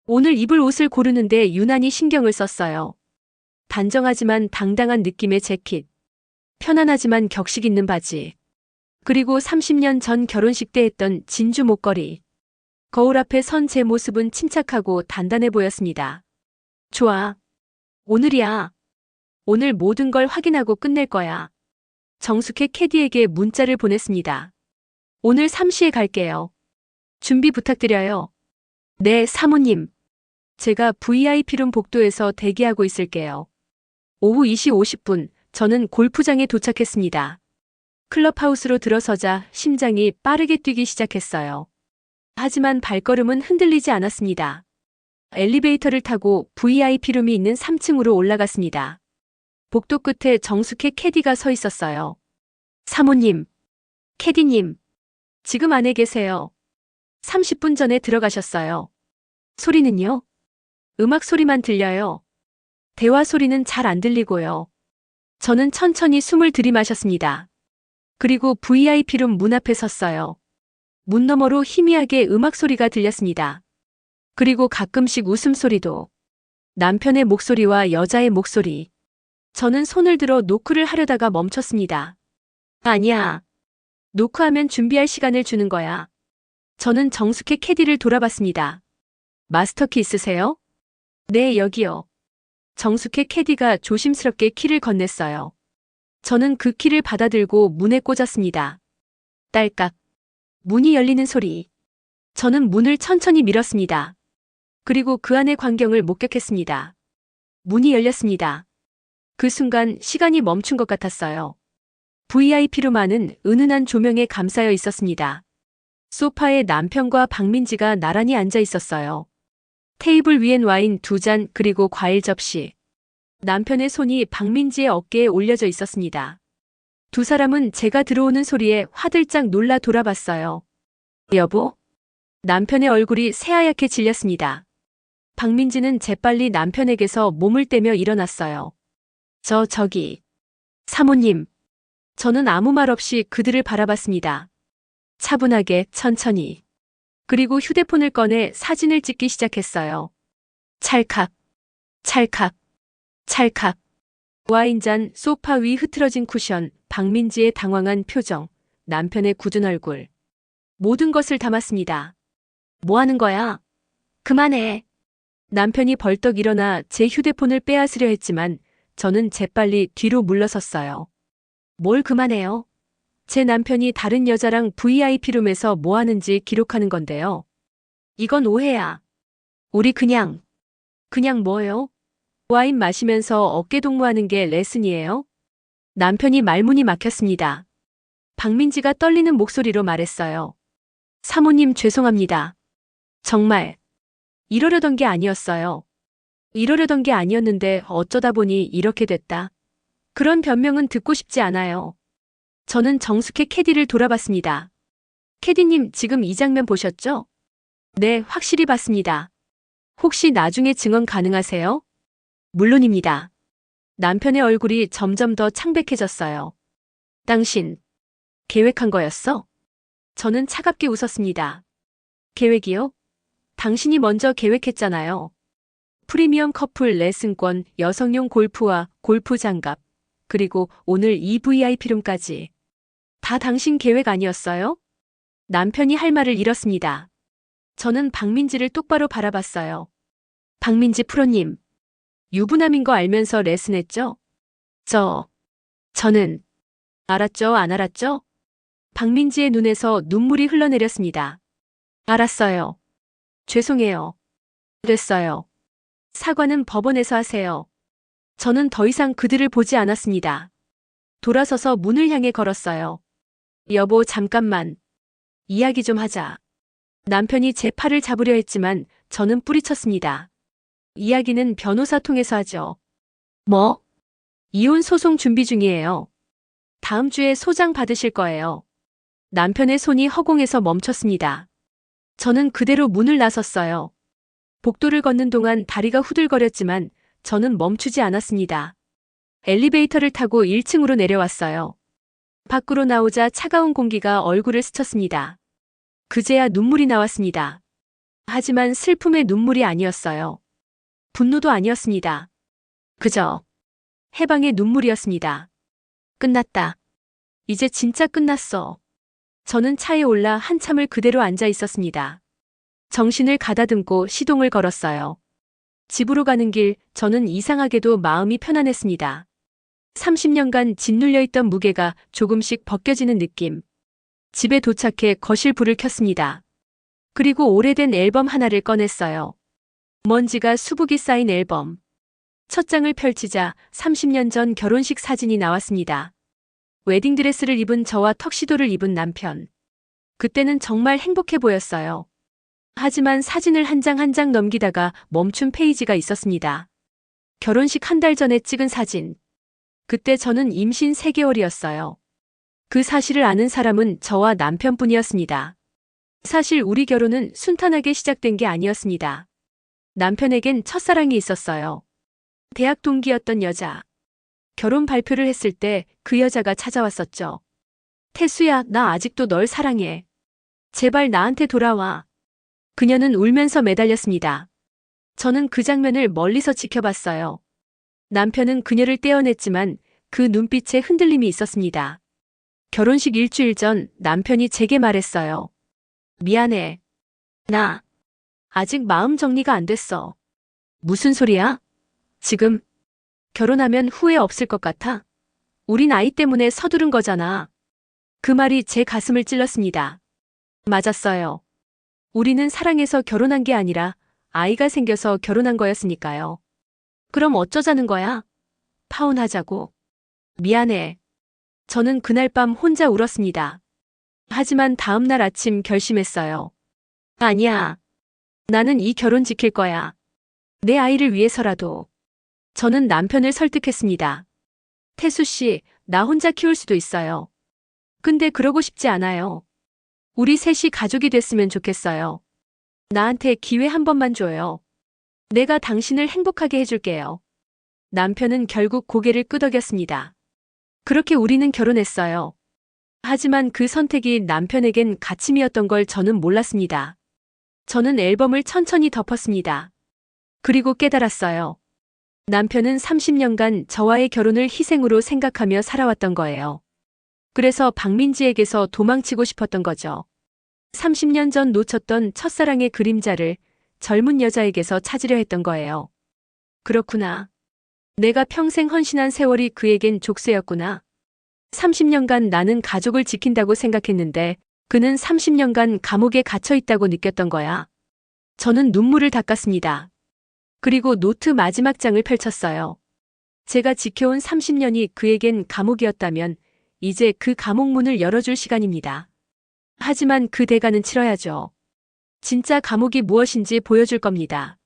오늘 입을 옷을 고르는데 유난히 신경을 썼어요. 단정하지만 당당한 느낌의 재킷. 편안하지만 격식 있는 바지. 그리고 30년 전 결혼식 때 했던 진주 목걸이. 거울 앞에 선 제 모습은 침착하고 단단해 보였습니다. 좋아. 오늘이야. 오늘 모든 걸 확인하고 끝낼 거야. 정숙해 캐디에게 문자를 보냈습니다. 오늘 3시에 갈게요. 준비 부탁드려요. 네, 사모님. 제가 VIP룸 복도에서 대기하고 있을게요. 오후 2시 50분, 저는 골프장에 도착했습니다. 클럽하우스로 들어서자 심장이 빠르게 뛰기 시작했어요. 하지만 발걸음은 흔들리지 않았습니다. 엘리베이터를 타고 VIP룸이 있는 3층으로 올라갔습니다. 복도 끝에 정숙해 캐디가 서 있었어요. 사모님, 캐디님, 지금 안에 계세요. 30분 전에 들어가셨어요. 소리는요? 음악 소리만 들려요. 대화 소리는 잘 안 들리고요. 저는 천천히 숨을 들이마셨습니다. 그리고 VIP룸 문 앞에 섰어요. 문 너머로 희미하게 음악 소리가 들렸습니다. 그리고 가끔씩 웃음소리도. 남편의 목소리와 여자의 목소리. 저는 손을 들어 노크를 하려다가 멈췄습니다. 아니야. 노크하면 준비할 시간을 주는 거야. 저는 정숙해 캐디를 돌아봤습니다. 마스터키 있으세요? 네, 여기요. 정숙해 캐디가 조심스럽게 키를 건넸어요. 저는 그 키를 받아들고 문에 꽂았습니다. 딸깍. 문이 열리는 소리. 저는 문을 천천히 밀었습니다. 그리고 그 안의 광경을 목격했습니다. 문이 열렸습니다. 그 순간 시간이 멈춘 것 같았어요. VIP룸 안은 은은한 조명에 감싸여 있었습니다. 소파에 남편과 박민지가 나란히 앉아 있었어요. 테이블 위엔 와인 2잔 그리고 과일 접시. 남편의 손이 박민지의 어깨에 올려져 있었습니다. 두 사람은 제가 들어오는 소리에 화들짝 놀라 돌아봤어요. 여보? 남편의 얼굴이 새하얗게 질렸습니다. 박민지는 재빨리 남편에게서 몸을 떼며 일어났어요. 저기. 사모님. 저는 아무 말 없이 그들을 바라봤습니다. 차분하게, 천천히. 그리고 휴대폰을 꺼내 사진을 찍기 시작했어요. 찰칵, 찰칵, 찰칵. 와인잔, 소파 위 흐트러진 쿠션, 박민지의 당황한 표정, 남편의 굳은 얼굴. 모든 것을 담았습니다. 뭐 하는 거야? 그만해. 남편이 벌떡 일어나 제 휴대폰을 빼앗으려 했지만 저는 재빨리 뒤로 물러섰어요. 뭘 그만해요? 제 남편이 다른 여자랑 VIP룸에서 뭐 하는지 기록하는 건데요. 이건 오해야. 우리 그냥 뭐요? 와인 마시면서 어깨동무하는 게 레슨이에요? 남편이 말문이 막혔습니다. 박민지가 떨리는 목소리로 말했어요. 사모님 죄송합니다. 정말 이러려던 게 아니었어요. 이러려던 게 아니었는데 어쩌다 보니 이렇게 됐다. 그런 변명은 듣고 싶지 않아요. 저는 정숙해 캐디를 돌아봤습니다. 캐디님 지금 이 장면 보셨죠? 네, 확실히 봤습니다. 혹시 나중에 증언 가능하세요? 물론입니다. 남편의 얼굴이 점점 더 창백해졌어요. 당신, 계획한 거였어? 저는 차갑게 웃었습니다. 계획이요? 당신이 먼저 계획했잖아요. 프리미엄 커플 레슨권, 여성용 골프와 골프 장갑, 그리고 오늘 이 VIP룸까지. 다 당신 계획 아니었어요? 남편이 할 말을 잃었습니다. 저는 박민지를 똑바로 바라봤어요. 박민지 프로님, 유부남인 거 알면서 레슨했죠? 저는 알았죠, 안 알았죠? 박민지의 눈에서 눈물이 흘러내렸습니다. 알았어요. 죄송해요. 됐어요. 사과는 법원에서 하세요. 저는 더 이상 그들을 보지 않았습니다. 돌아서서 문을 향해 걸었어요. 여보, 잠깐만. 이야기 좀 하자. 남편이 제 팔을 잡으려 했지만 저는 뿌리쳤습니다. 이야기는 변호사 통해서 하죠. 뭐? 이혼 소송 준비 중이에요. 다음 주에 소장 받으실 거예요. 남편의 손이 허공에서 멈췄습니다. 저는 그대로 문을 나섰어요. 복도를 걷는 동안 다리가 후들거렸지만 저는 멈추지 않았습니다. 엘리베이터를 타고 1층으로 내려왔어요. 밖으로 나오자 차가운 공기가 얼굴을 스쳤습니다. 그제야 눈물이 나왔습니다. 하지만 슬픔의 눈물이 아니었어요. 분노도 아니었습니다. 그저 해방의 눈물이었습니다. 끝났다. 이제 진짜 끝났어. 저는 차에 올라 한참을 그대로 앉아 있었습니다. 정신을 가다듬고 시동을 걸었어요. 집으로 가는 길, 저는 이상하게도 마음이 편안했습니다. 30년간 짓눌려 있던 무게가 조금씩 벗겨지는 느낌. 집에 도착해 거실 불을 켰습니다. 그리고 오래된 앨범 하나를 꺼냈어요. 먼지가 수북이 쌓인 앨범. 첫 장을 펼치자 30년 전 결혼식 사진이 나왔습니다. 웨딩드레스를 입은 저와 턱시도를 입은 남편. 그때는 정말 행복해 보였어요. 하지만 사진을 한 장 한 장 넘기다가 멈춘 페이지가 있었습니다. 결혼식 한 달 전에 찍은 사진. 그때 저는 임신 3개월이었어요. 그 사실을 아는 사람은 저와 남편뿐이었습니다. 사실 우리 결혼은 순탄하게 시작된 게 아니었습니다. 남편에겐 첫사랑이 있었어요. 대학 동기였던 여자. 결혼 발표를 했을 때 그 여자가 찾아왔었죠. 태수야, 나 아직도 널 사랑해. 제발 나한테 돌아와. 그녀는 울면서 매달렸습니다. 저는 그 장면을 멀리서 지켜봤어요. 남편은 그녀를 떼어냈지만 그 눈빛에 흔들림이 있었습니다. 결혼식 일주일 전 남편이 제게 말했어요. 미안해. 나 아직 마음 정리가 안 됐어. 무슨 소리야? 지금 결혼하면 후회 없을 것 같아? 우린 아이 때문에 서두른 거잖아. 그 말이 제 가슴을 찔렀습니다. 맞았어요. 우리는 사랑해서 결혼한 게 아니라 아이가 생겨서 결혼한 거였으니까요. 그럼 어쩌자는 거야? 파혼하자고. 미안해. 저는 그날 밤 혼자 울었습니다. 하지만 다음 날 아침 결심했어요. 아니야. 나는 이 결혼 지킬 거야. 내 아이를 위해서라도. 저는 남편을 설득했습니다. 태수 씨, 나 혼자 키울 수도 있어요. 근데 그러고 싶지 않아요. 우리 셋이 가족이 됐으면 좋겠어요. 나한테 기회 한 번만 줘요. 내가 당신을 행복하게 해줄게요. 남편은 결국 고개를 끄덕였습니다. 그렇게 우리는 결혼했어요. 하지만 그 선택이 남편에겐 가침이었던 걸 저는 몰랐습니다. 저는 앨범을 천천히 덮었습니다. 그리고 깨달았어요. 남편은 30년간 저와의 결혼을 희생으로 생각하며 살아왔던 거예요. 그래서 박민지에게서 도망치고 싶었던 거죠. 30년 전 놓쳤던 첫사랑의 그림자를 젊은 여자에게서 찾으려 했던 거예요. 그렇구나. 내가 평생 헌신한 세월이 그에겐 족쇄였구나. 30년간 나는 가족을 지킨다고 생각했는데 그는 30년간 감옥에 갇혀 있다고 느꼈던 거야. 저는 눈물을 닦았습니다. 그리고 노트 마지막 장을 펼쳤어요. 제가 지켜온 30년이 그에겐 감옥이었다면 이제 그 감옥 문을 열어줄 시간입니다. 하지만 그 대가는 치러야죠. 진짜 감옥이 무엇인지 보여줄 겁니다.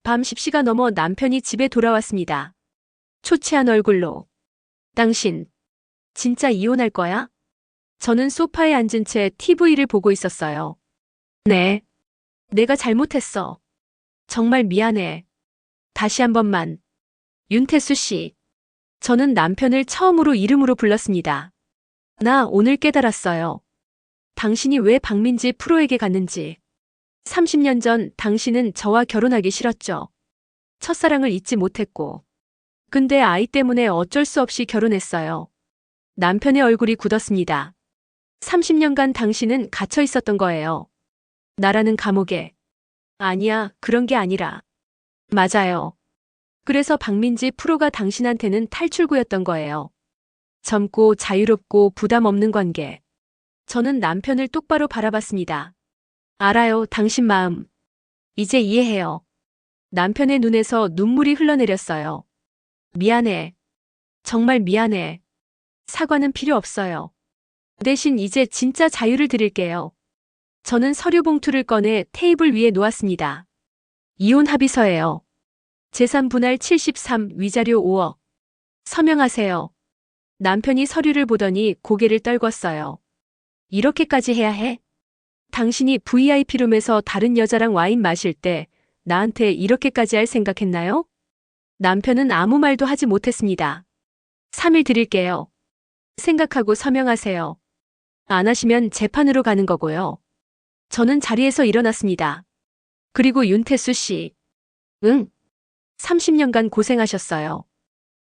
밤 10시가 넘어 남편이 집에 돌아왔습니다. 초췌한 얼굴로. 당신, 진짜 이혼할 거야? 저는 소파에 앉은 채 TV를 보고 있었어요. 네. 내가 잘못했어. 정말 미안해. 다시 한 번만. 윤태수 씨. 저는 남편을 처음으로 이름으로 불렀습니다. 나 오늘 깨달았어요. 당신이 왜 박민지 프로에게 갔는지. 30년 전 당신은 저와 결혼하기 싫었죠. 첫사랑을 잊지 못했고. 근데 아이 때문에 어쩔 수 없이 결혼했어요. 남편의 얼굴이 굳었습니다. 30년간 당신은 갇혀 있었던 거예요. 나라는 감옥에. 아니야, 그런 게 아니라. 맞아요. 그래서 박민지 프로가 당신한테는 탈출구였던 거예요. 젊고 자유롭고 부담 없는 관계. 저는 남편을 똑바로 바라봤습니다. 알아요, 당신 마음. 이제 이해해요. 남편의 눈에서 눈물이 흘러내렸어요. 미안해. 정말 미안해. 사과는 필요 없어요. 대신 이제 진짜 자유를 드릴게요. 저는 서류 봉투를 꺼내 테이블 위에 놓았습니다. 이혼 합의서예요. 재산 분할 73, 위자료 5억. 서명하세요. 남편이 서류를 보더니 고개를 떨궜어요. 이렇게까지 해야 해? 당신이 VIP룸에서 다른 여자랑 와인 마실 때 나한테 이렇게까지 할 생각했나요? 남편은 아무 말도 하지 못했습니다. 3일 드릴게요. 생각하고 서명하세요. 안 하시면 재판으로 가는 거고요. 저는 자리에서 일어났습니다. 그리고 윤태수 씨. 응. 30년간 고생하셨어요.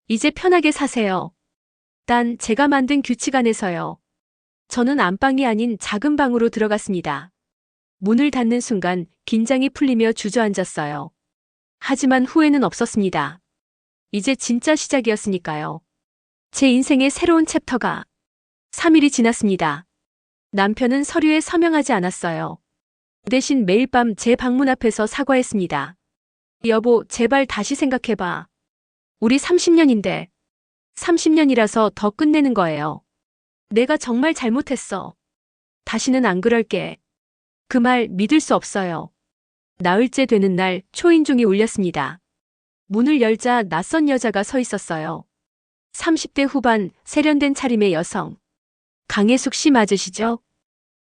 이제 편하게 사세요. 단 제가 만든 규칙 안에서요. 저는 안방이 아닌 작은 방으로 들어갔습니다. 문을 닫는 순간 긴장이 풀리며 주저앉았어요. 하지만 후회는 없었습니다. 이제 진짜 시작이었으니까요. 제 인생의 새로운 챕터가. 3일이 지났습니다. 남편은 서류에 서명하지 않았어요. 대신 매일 밤 제 방문 앞에서 사과했습니다. 여보, 제발 다시 생각해봐. 우리 30년인데. 30년이라서 더 끝내는 거예요. 내가 정말 잘못했어. 다시는 안 그럴게. 그 말 믿을 수 없어요. 나흘째 되는 날 초인종이 울렸습니다. 문을 열자 낯선 여자가 서 있었어요. 30대 후반 세련된 차림의 여성. 강혜숙 씨 맞으시죠?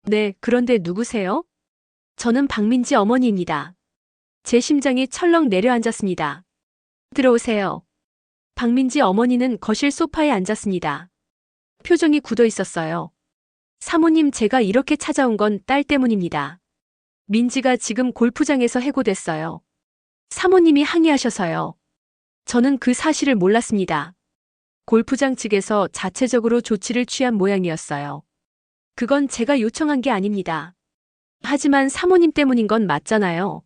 네, 그런데 누구세요? 저는 박민지 어머니입니다. 제 심장이 철렁 내려앉았습니다. 들어오세요. 박민지 어머니는 거실 소파에 앉았습니다. 표정이 굳어 있었어요. 사모님, 제가 이렇게 찾아온 건 딸 때문입니다. 민지가 지금 골프장에서 해고됐어요. 사모님이 항의하셔서요. 저는 그 사실을 몰랐습니다. 골프장 측에서 자체적으로 조치를 취한 모양이었어요. 그건 제가 요청한 게 아닙니다. 하지만 사모님 때문인 건 맞잖아요.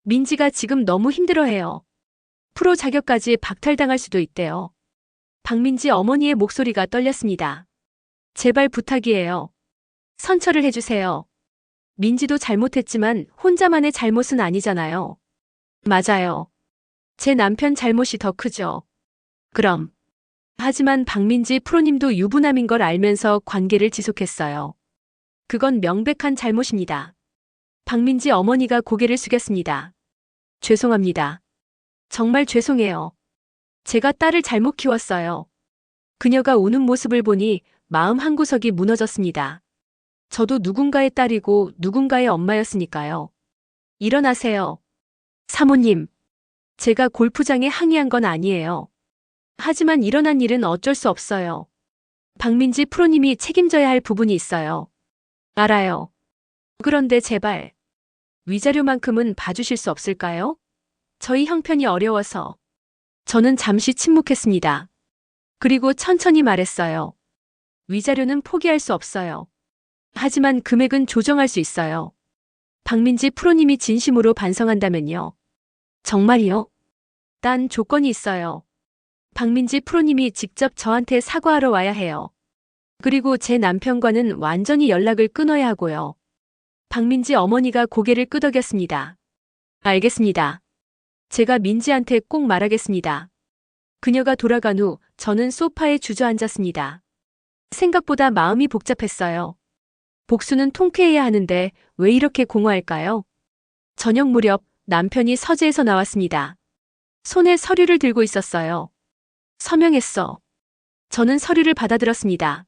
민지가 지금 너무 힘들어해요. 프로 자격까지 박탈당할 수도 있대요. 박민지 어머니의 목소리가 떨렸습니다. 제발 부탁이에요. 선처를 해주세요. 민지도 잘못했지만 혼자만의 잘못은 아니잖아요. 맞아요. 제 남편 잘못이 더 크죠. 그럼. 하지만 박민지 프로님도 유부남인 걸 알면서 관계를 지속했어요. 그건 명백한 잘못입니다. 박민지 어머니가 고개를 숙였습니다. 죄송합니다. 정말 죄송해요. 제가 딸을 잘못 키웠어요. 그녀가 우는 모습을 보니 마음 한구석이 무너졌습니다. 저도 누군가의 딸이고 누군가의 엄마였으니까요. 일어나세요. 사모님, 제가 골프장에 항의한 건 아니에요. 하지만 일어난 일은 어쩔 수 없어요. 박민지 프로님이 책임져야 할 부분이 있어요. 알아요. 그런데 제발 위자료만큼은 봐주실 수 없을까요? 저희 형편이 어려워서. 저는 잠시 침묵했습니다. 그리고 천천히 말했어요. 위자료는 포기할 수 없어요. 하지만 금액은 조정할 수 있어요. 박민지 프로님이 진심으로 반성한다면요. 정말이요? 딴 조건이 있어요. 박민지 프로님이 직접 저한테 사과하러 와야 해요. 그리고 제 남편과는 완전히 연락을 끊어야 하고요. 박민지 어머니가 고개를 끄덕였습니다. 알겠습니다. 제가 민지한테 꼭 말하겠습니다. 그녀가 돌아간 후 저는 소파에 주저앉았습니다. 생각보다 마음이 복잡했어요. 복수는 통쾌해야 하는데 왜 이렇게 공허할까요? 저녁 무렵 남편이 서재에서 나왔습니다. 손에 서류를 들고 있었어요. 서명했어. 저는 서류를 받아들었습니다.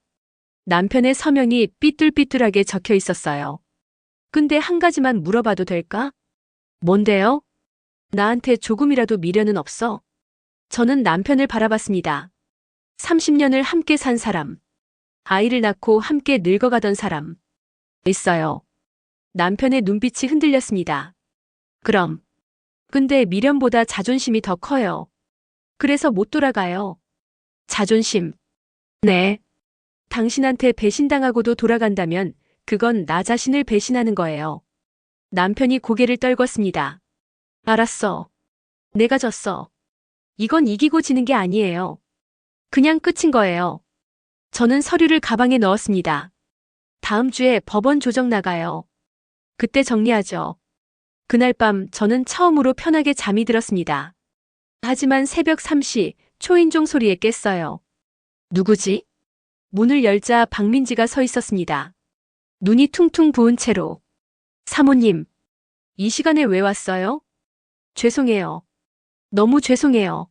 남편의 서명이 삐뚤삐뚤하게 적혀 있었어요. 근데 한 가지만 물어봐도 될까? 뭔데요? 나한테 조금이라도 미련은 없어? 저는 남편을 바라봤습니다. 30년을 함께 산 사람. 아이를 낳고 함께 늙어가던 사람. 있어요. 남편의 눈빛이 흔들렸습니다. 그럼. 근데 미련보다 자존심이 더 커요. 그래서 못 돌아가요. 자존심. 네. 당신한테 배신당하고도 돌아간다면 그건 나 자신을 배신하는 거예요. 남편이 고개를 떨궜습니다. 알았어. 내가 졌어. 이건 이기고 지는 게 아니에요. 그냥 끝인 거예요. 저는 서류를 가방에 넣었습니다. 다음 주에 법원 조정 나가요. 그때 정리하죠. 그날 밤 저는 처음으로 편하게 잠이 들었습니다. 하지만 새벽 3시 초인종 소리에 깼어요. 누구지? 문을 열자 박민지가 서 있었습니다. 눈이 퉁퉁 부은 채로. 사모님, 이 시간에 왜 왔어요? 죄송해요. 너무 죄송해요.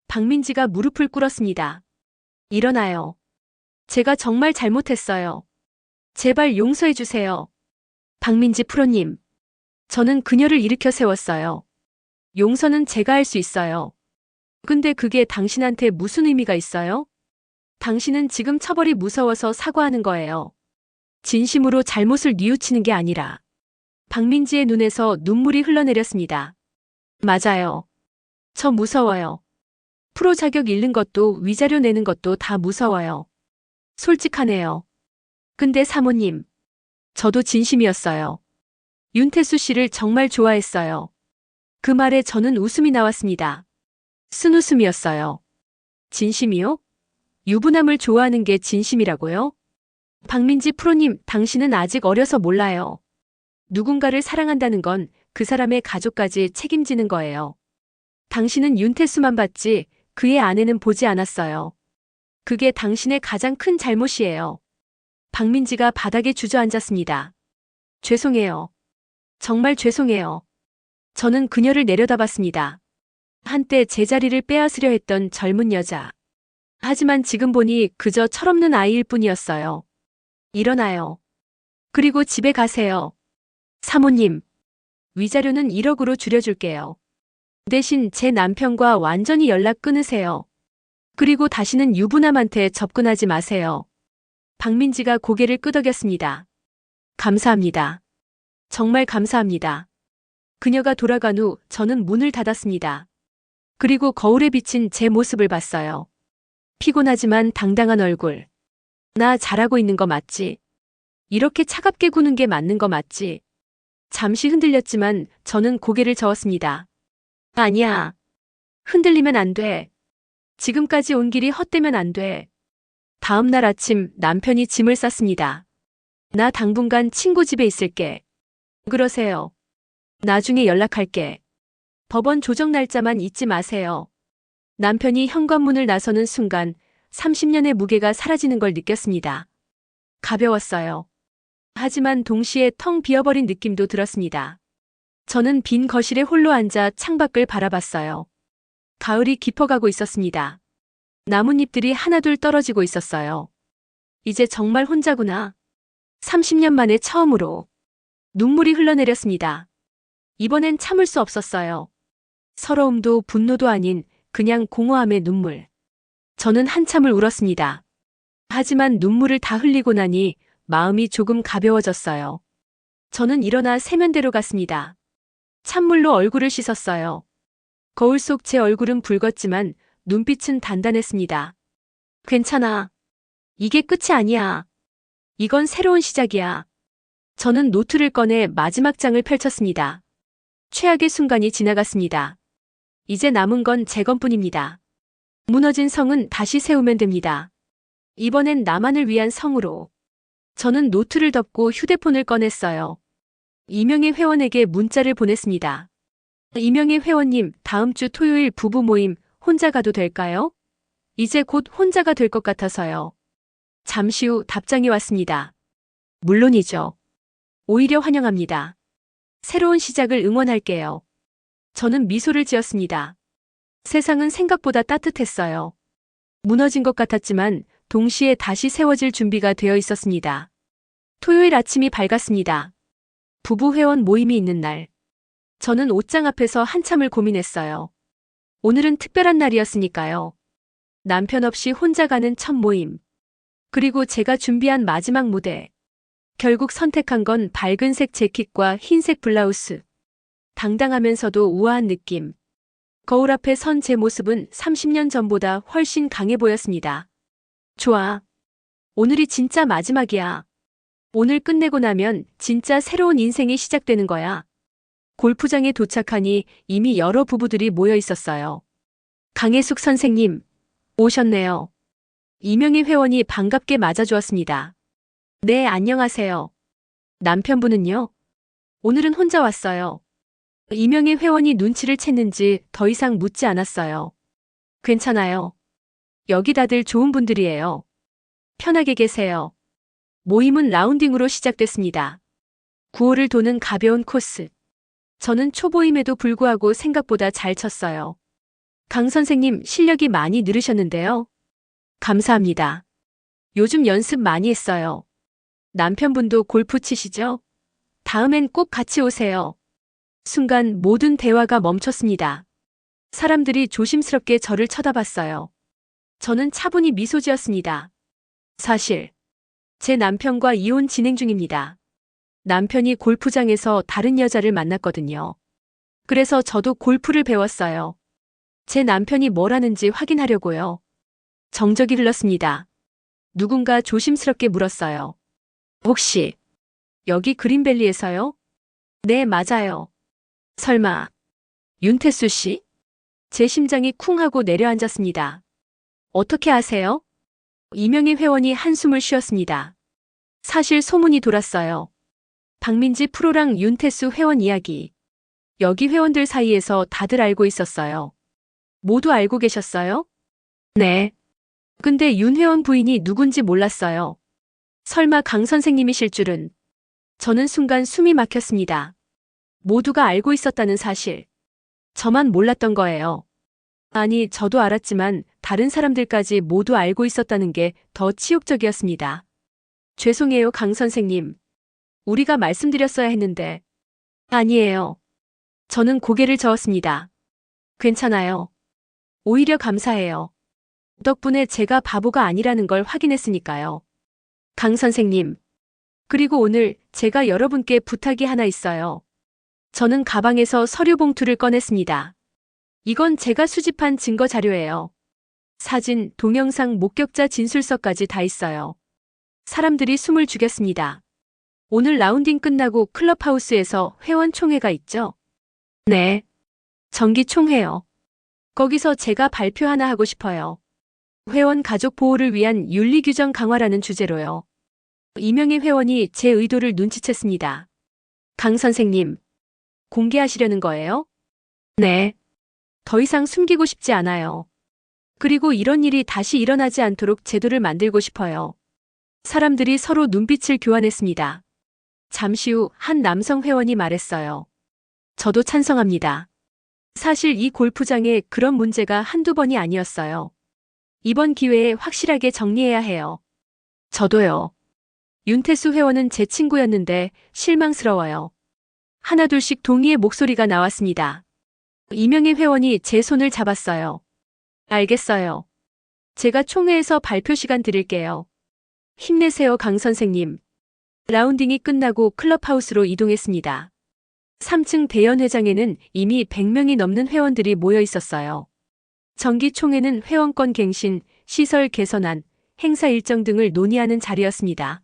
박민지가 무릎을 꿇었습니다. 일어나요. 제가 정말 잘못했어요. 제발 용서해 주세요. 박민지 프로님. 저는 그녀를 일으켜 세웠어요. 용서는 제가 할 수 있어요. 근데 그게 당신한테 무슨 의미가 있어요? 당신은 지금 처벌이 무서워서 사과하는 거예요. 진심으로 잘못을 뉘우치는 게 아니라. 박민지의 눈에서 눈물이 흘러내렸습니다. 맞아요. 저 무서워요. 프로 자격 잃는 것도 위자료 내는 것도 다 무서워요. 솔직하네요. 근데 사모님, 저도 진심이었어요. 윤태수 씨를 정말 좋아했어요. 그 말에 저는 웃음이 나왔습니다. 쓴웃음이었어요. 진심이요? 유부남을 좋아하는 게 진심이라고요? 박민지 프로님, 당신은 아직 어려서 몰라요. 누군가를 사랑한다는 건 그 사람의 가족까지 책임지는 거예요. 당신은 윤태수만 봤지 그의 아내는 보지 않았어요. 그게 당신의 가장 큰 잘못이에요. 박민지가 바닥에 주저앉았습니다. 죄송해요. 정말 죄송해요. 저는 그녀를 내려다봤습니다. 한때 제 자리를 빼앗으려 했던 젊은 여자. 하지만 지금 보니 그저 철없는 아이일 뿐이었어요. 일어나요. 그리고 집에 가세요. 사모님, 위자료는 1억으로 줄여줄게요. 대신 제 남편과 완전히 연락 끊으세요. 그리고 다시는 유부남한테 접근하지 마세요. 박민지가 고개를 끄덕였습니다. 감사합니다. 정말 감사합니다. 그녀가 돌아간 후 저는 문을 닫았습니다. 그리고 거울에 비친 제 모습을 봤어요. 피곤하지만 당당한 얼굴. 나 잘하고 있는 거 맞지? 이렇게 차갑게 구는 게 맞는 거 맞지? 잠시 흔들렸지만 저는 고개를 저었습니다. 아니야. 흔들리면 안 돼. 지금까지 온 길이 헛되면 안 돼. 다음 날 아침 남편이 짐을 쌌습니다. 나 당분간 친구 집에 있을게. 그러세요. 나중에 연락할게. 법원 조정 날짜만 잊지 마세요. 남편이 현관문을 나서는 순간 30년의 무게가 사라지는 걸 느꼈습니다. 가벼웠어요. 하지만 동시에 텅 비어버린 느낌도 들었습니다. 저는 빈 거실에 홀로 앉아 창밖을 바라봤어요. 가을이 깊어가고 있었습니다. 나뭇잎들이 하나둘 떨어지고 있었어요. 이제 정말 혼자구나. 30년 만에 처음으로 눈물이 흘러내렸습니다. 이번엔 참을 수 없었어요. 서러움도 분노도 아닌 그냥 공허함의 눈물. 저는 한참을 울었습니다. 하지만 눈물을 다 흘리고 나니 마음이 조금 가벼워졌어요. 저는 일어나 세면대로 갔습니다. 찬물로 얼굴을 씻었어요. 거울 속 제 얼굴은 붉었지만 눈빛은 단단했습니다. 괜찮아. 이게 끝이 아니야. 이건 새로운 시작이야. 저는 노트를 꺼내 마지막 장을 펼쳤습니다. 최악의 순간이 지나갔습니다. 이제 남은 건 재건뿐입니다. 무너진 성은 다시 세우면 됩니다. 이번엔 나만을 위한 성으로. 저는 노트를 덮고 휴대폰을 꺼냈어요. 이명희 회원에게 문자를 보냈습니다. 이명희 회원님, 다음 주 토요일 부부 모임 혼자 가도 될까요? 이제 곧 혼자가 될 것 같아서요. 잠시 후 답장이 왔습니다. 물론이죠. 오히려 환영합니다. 새로운 시작을 응원할게요. 저는 미소를 지었습니다. 세상은 생각보다 따뜻했어요. 무너진 것 같았지만 동시에 다시 세워질 준비가 되어 있었습니다. 토요일 아침이 밝았습니다. 부부 회원 모임이 있는 날. 저는 옷장 앞에서 한참을 고민했어요. 오늘은 특별한 날이었으니까요. 남편 없이 혼자 가는 첫 모임. 그리고 제가 준비한 마지막 무대. 결국 선택한 건 밝은색 재킷과 흰색 블라우스. 당당하면서도 우아한 느낌. 거울 앞에 선 제 모습은 30년 전보다 훨씬 강해 보였습니다. 좋아. 오늘이 진짜 마지막이야. 오늘 끝내고 나면 진짜 새로운 인생이 시작되는 거야. 골프장에 도착하니 이미 여러 부부들이 모여 있었어요. 강혜숙 선생님, 오셨네요. 이명희 회원이 반갑게 맞아주었습니다. 네, 안녕하세요. 남편분은요? 오늘은 혼자 왔어요. 이명희 회원이 눈치를 챘는지 더 이상 묻지 않았어요. 괜찮아요. 여기 다들 좋은 분들이에요. 편하게 계세요. 모임은 라운딩으로 시작됐습니다. 구호를 도는 가벼운 코스. 저는 초보임에도 불구하고 생각보다 잘 쳤어요. 강 선생님, 실력이 많이 늘으셨는데요. 감사합니다. 요즘 연습 많이 했어요. 남편분도 골프 치시죠? 다음엔 꼭 같이 오세요. 순간 모든 대화가 멈췄습니다. 사람들이 조심스럽게 저를 쳐다봤어요. 저는 차분히 미소 지었습니다. 사실, 제 남편과 이혼 진행 중입니다. 남편이 골프장에서 다른 여자를 만났거든요. 그래서 저도 골프를 배웠어요. 제 남편이 뭘 하는지 확인하려고요. 정적이 흘렀습니다. 누군가 조심스럽게 물었어요. 혹시 여기 그린밸리에서요? 네, 맞아요. 설마 윤태수 씨? 제 심장이 쿵 하고 내려앉았습니다. 어떻게 아세요? 이명희 회원이 한숨을 쉬었습니다. 사실 소문이 돌았어요. 박민지 프로랑 윤태수 회원 이야기. 여기 회원들 사이에서 다들 알고 있었어요. 모두 알고 계셨어요? 네. 근데 윤 회원 부인이 누군지 몰랐어요. 설마 강 선생님이실 줄은. 저는 순간 숨이 막혔습니다. 모두가 알고 있었다는 사실. 저만 몰랐던 거예요. 아니, 저도 알았지만 다른 사람들까지 모두 알고 있었다는 게 더 치욕적이었습니다. 죄송해요, 강 선생님. 우리가 말씀드렸어야 했는데. 아니에요. 저는 고개를 저었습니다. 괜찮아요. 오히려 감사해요. 덕분에 제가 바보가 아니라는 걸 확인했으니까요. 강 선생님. 그리고 오늘 제가 여러분께 부탁이 하나 있어요. 저는 가방에서 서류 봉투를 꺼냈습니다. 이건 제가 수집한 증거 자료예요. 사진, 동영상, 목격자 진술서까지 다 있어요. 사람들이 숨을 죽였습니다. 오늘 라운딩 끝나고 클럽하우스에서 회원 총회가 있죠? 네. 정기 총회요. 거기서 제가 발표 하나 하고 싶어요. 회원 가족 보호를 위한 윤리 규정 강화라는 주제로요. 이명희 회원이 제 의도를 눈치챘습니다. 강 선생님, 공개하시려는 거예요? 네. 더 이상 숨기고 싶지 않아요. 그리고 이런 일이 다시 일어나지 않도록 제도를 만들고 싶어요. 사람들이 서로 눈빛을 교환했습니다. 잠시 후 한 남성 회원이 말했어요. 저도 찬성합니다. 사실 이 골프장에 그런 문제가 한두 번이 아니었어요. 이번 기회에 확실하게 정리해야 해요. 저도요. 윤태수 회원은 제 친구였는데 실망스러워요. 하나둘씩 동의의 목소리가 나왔습니다. 이명희 회원이 제 손을 잡았어요. 알겠어요. 제가 총회에서 발표 시간 드릴게요. 힘내세요, 강 선생님. 라운딩이 끝나고 클럽하우스로 이동했습니다. 3층 대연회장에는 이미 100명이 넘는 회원들이 모여 있었어요. 정기 총회는 회원권 갱신, 시설 개선안, 행사 일정 등을 논의하는 자리였습니다.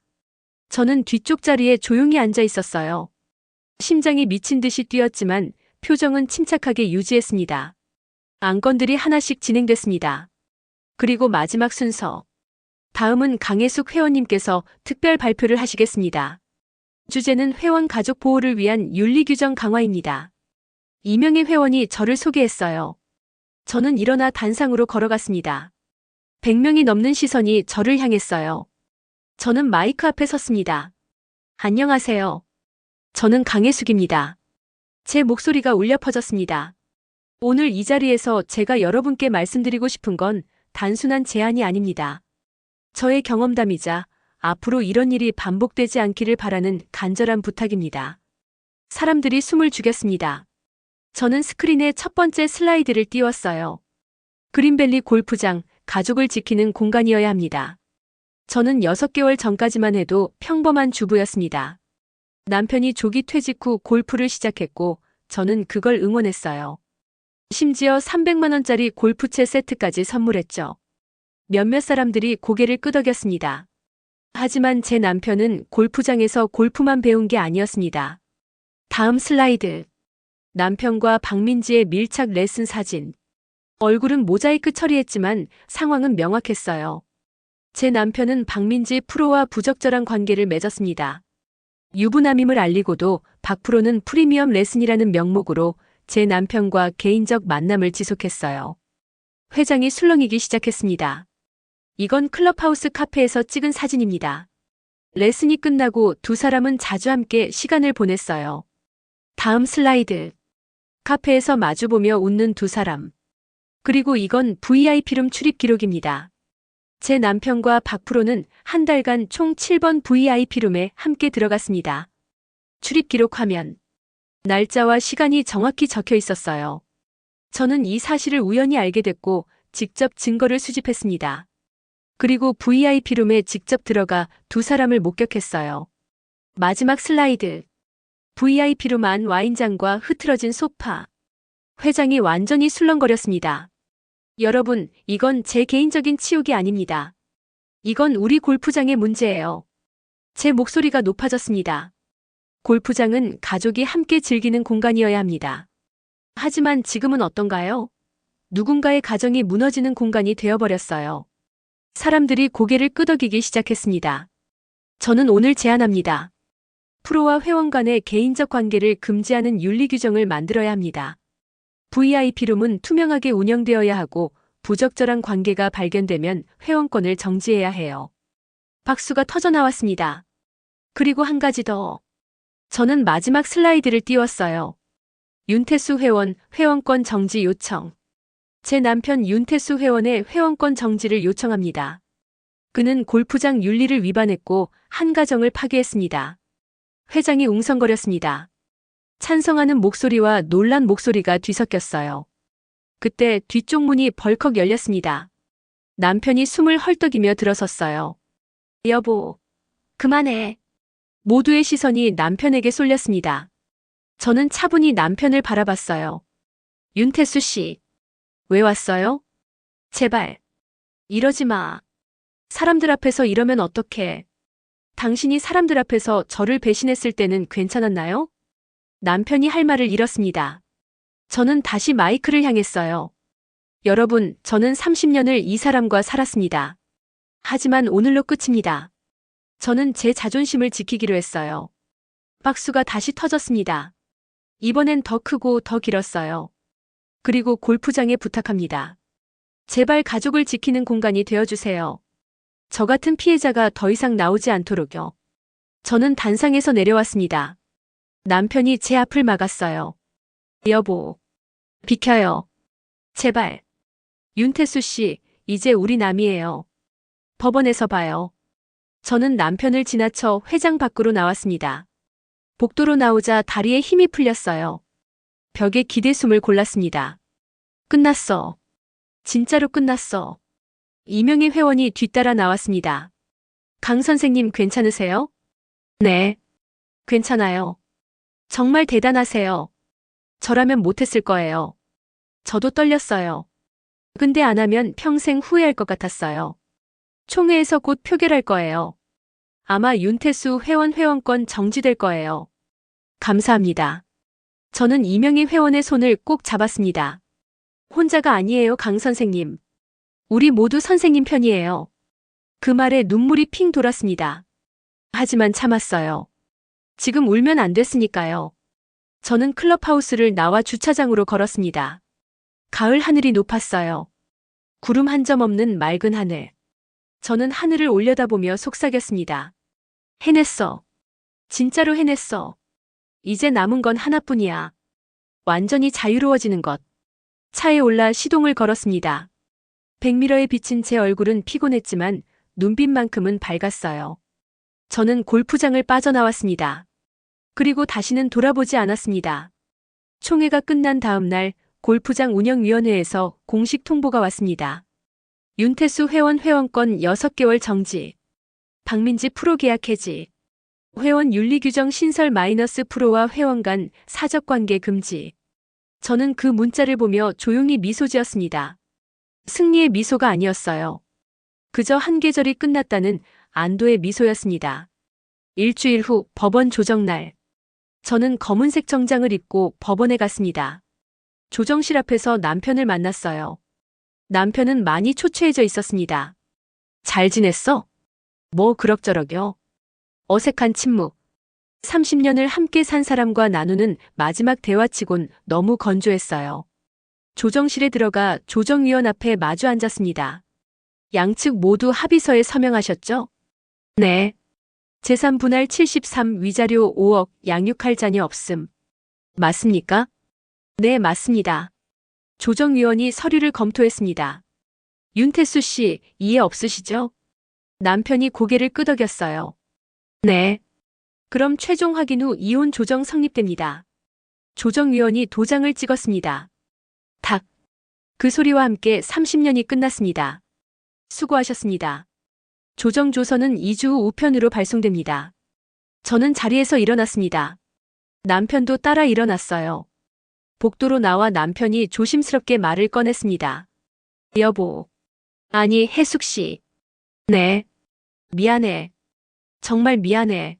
저는 뒤쪽 자리에 조용히 앉아 있었어요. 심장이 미친 듯이 뛰었지만 표정은 침착하게 유지했습니다. 안건들이 하나씩 진행됐습니다. 그리고 마지막 순서. 다음은 강혜숙 회원님께서 특별 발표를 하시겠습니다. 주제는 회원 가족 보호를 위한 윤리 규정 강화입니다. 이명희 회원이 저를 소개했어요. 저는 일어나 단상으로 걸어갔습니다. 100명이 넘는 시선이 저를 향했어요. 저는 마이크 앞에 섰습니다. 안녕하세요. 저는 강혜숙입니다. 제 목소리가 울려 퍼졌습니다. 오늘 이 자리에서 제가 여러분께 말씀드리고 싶은 건 단순한 제안이 아닙니다. 저의 경험담이자 앞으로 이런 일이 반복되지 않기를 바라는 간절한 부탁입니다. 사람들이 숨을 죽였습니다. 저는 스크린에 첫 번째 슬라이드를 띄웠어요. 그린밸리 골프장, 가족을 지키는 공간이어야 합니다. 저는 6개월 전까지만 해도 평범한 주부였습니다. 남편이 조기 퇴직 후 골프를 시작했고 저는 그걸 응원했어요. 심지어 300만 원짜리 골프채 세트까지 선물했죠. 몇몇 사람들이 고개를 끄덕였습니다. 하지만 제 남편은 골프장에서 골프만 배운 게 아니었습니다. 다음 슬라이드. 남편과 박민지의 밀착 레슨 사진. 얼굴은 모자이크 처리했지만 상황은 명확했어요. 제 남편은 박민지 프로와 부적절한 관계를 맺었습니다. 유부남임을 알리고도 박 프로는 프리미엄 레슨이라는 명목으로 제 남편과 개인적 만남을 지속했어요. 회장이 술렁이기 시작했습니다. 이건 클럽하우스 카페에서 찍은 사진입니다. 레슨이 끝나고 두 사람은 자주 함께 시간을 보냈어요. 다음 슬라이드. 카페에서 마주보며 웃는 두 사람. 그리고 이건 VIP룸 출입 기록입니다. 제 남편과 박 프로는 한 달간 총 7번 VIP룸에 함께 들어갔습니다. 출입 기록 화면. 날짜와 시간이 정확히 적혀 있었어요. 저는 이 사실을 우연히 알게 됐고 직접 증거를 수집했습니다. 그리고 VIP룸에 직접 들어가 두 사람을 목격했어요. 마지막 슬라이드. VIP룸 안 와인잔과 흐트러진 소파. 회장이 완전히 술렁거렸습니다. 여러분, 이건 제 개인적인 치욕이 아닙니다. 이건 우리 골프장의 문제예요. 제 목소리가 높아졌습니다. 골프장은 가족이 함께 즐기는 공간이어야 합니다. 하지만 지금은 어떤가요? 누군가의 가정이 무너지는 공간이 되어버렸어요. 사람들이 고개를 끄덕이기 시작했습니다. 저는 오늘 제안합니다. 프로와 회원 간의 개인적 관계를 금지하는 윤리 규정을 만들어야 합니다. VIP룸은 투명하게 운영되어야 하고 부적절한 관계가 발견되면 회원권을 정지해야 해요. 박수가 터져나왔습니다. 그리고 한 가지 더. 저는 마지막 슬라이드를 띄웠어요. 윤태수 회원, 회원권 정지 요청. 제 남편 윤태수 회원의 회원권 정지를 요청합니다. 그는 골프장 윤리를 위반했고 한 가정을 파괴했습니다. 회장이 웅성거렸습니다. 찬성하는 목소리와 놀란 목소리가 뒤섞였어요. 그때 뒤쪽 문이 벌컥 열렸습니다. 남편이 숨을 헐떡이며 들어섰어요. 여보, 그만해. 모두의 시선이 남편에게 쏠렸습니다. 저는 차분히 남편을 바라봤어요. 윤태수 씨, 왜 왔어요? 제발, 이러지 마. 사람들 앞에서 이러면 어떡해. 당신이 사람들 앞에서 저를 배신했을 때는 괜찮았나요? 남편이 할 말을 잃었습니다. 저는 다시 마이크를 향했어요. 여러분, 저는 30년을 이 사람과 살았습니다. 하지만 오늘로 끝입니다. 저는 제 자존심을 지키기로 했어요. 박수가 다시 터졌습니다. 이번엔 더 크고 더 길었어요. 그리고 골프장에 부탁합니다. 제발 가족을 지키는 공간이 되어주세요. 저 같은 피해자가 더 이상 나오지 않도록요. 저는 단상에서 내려왔습니다. 남편이 제 앞을 막았어요. 여보, 비켜요. 제발. 윤태수 씨, 이제 우리 남이에요. 법원에서 봐요. 저는 남편을 지나쳐 회장 밖으로 나왔습니다. 복도로 나오자 다리에 힘이 풀렸어요. 벽에 기대 숨을 골랐습니다. 끝났어. 진짜로 끝났어. 이명희 회원이 뒤따라 나왔습니다. 강 선생님 괜찮으세요? 네. 괜찮아요. 정말 대단하세요. 저라면 못했을 거예요. 저도 떨렸어요. 근데 안 하면 평생 후회할 것 같았어요. 총회에서 곧 표결할 거예요. 아마 윤태수 회원 회원권 정지될 거예요. 감사합니다. 저는 이명희 회원의 손을 꼭 잡았습니다. 혼자가 아니에요, 강 선생님. 우리 모두 선생님 편이에요. 그 말에 눈물이 핑 돌았습니다. 하지만 참았어요. 지금 울면 안 됐으니까요. 저는 클럽하우스를 나와 주차장으로 걸었습니다. 가을 하늘이 높았어요. 구름 한 점 없는 맑은 하늘. 저는 하늘을 올려다보며 속삭였습니다. 해냈어. 진짜로 해냈어. 이제 남은 건 하나뿐이야. 완전히 자유로워지는 것. 차에 올라 시동을 걸었습니다. 백미러에 비친 제 얼굴은 피곤했지만 눈빛만큼은 밝았어요. 저는 골프장을 빠져나왔습니다. 그리고 다시는 돌아보지 않았습니다. 총회가 끝난 다음 날 골프장 운영위원회에서 공식 통보가 왔습니다. 윤태수 회원 회원권 6개월 정지. 박민지 프로 계약 해지. 회원 윤리규정 신설 -프로와 회원 간 사적관계 금지. 저는 그 문자를 보며 조용히 미소 지었습니다. 승리의 미소가 아니었어요. 그저 한 계절이 끝났다는 안도의 미소였습니다. 일주일 후 법원 조정날. 저는 검은색 정장을 입고 법원에 갔습니다. 조정실 앞에서 남편을 만났어요. 남편은 많이 초췌해져 있었습니다. 잘 지냈어? 뭐 그럭저럭요. 어색한 침묵. 30년을 함께 산 사람과 나누는 마지막 대화치곤 너무 건조했어요. 조정실에 들어가 조정위원 앞에 마주 앉았습니다. 양측 모두 합의서에 서명하셨죠? 네. 재산 분할 73, 위자료 5억, 양육할 자녀 없음. 맞습니까? 네, 맞습니다. 조정위원이 서류를 검토했습니다. 윤태수 씨, 이해 없으시죠? 남편이 고개를 끄덕였어요. 네. 그럼 최종 확인 후 이혼 조정 성립됩니다. 조정위원이 도장을 찍었습니다. 탁. 그 소리와 함께 30년이 끝났습니다. 수고하셨습니다. 조정조서는 2주 후 우편으로 발송됩니다. 저는 자리에서 일어났습니다. 남편도 따라 일어났어요. 복도로 나와 남편이 조심스럽게 말을 꺼냈습니다. 여보. 아니, 혜숙 씨. 네. 미안해. 정말 미안해.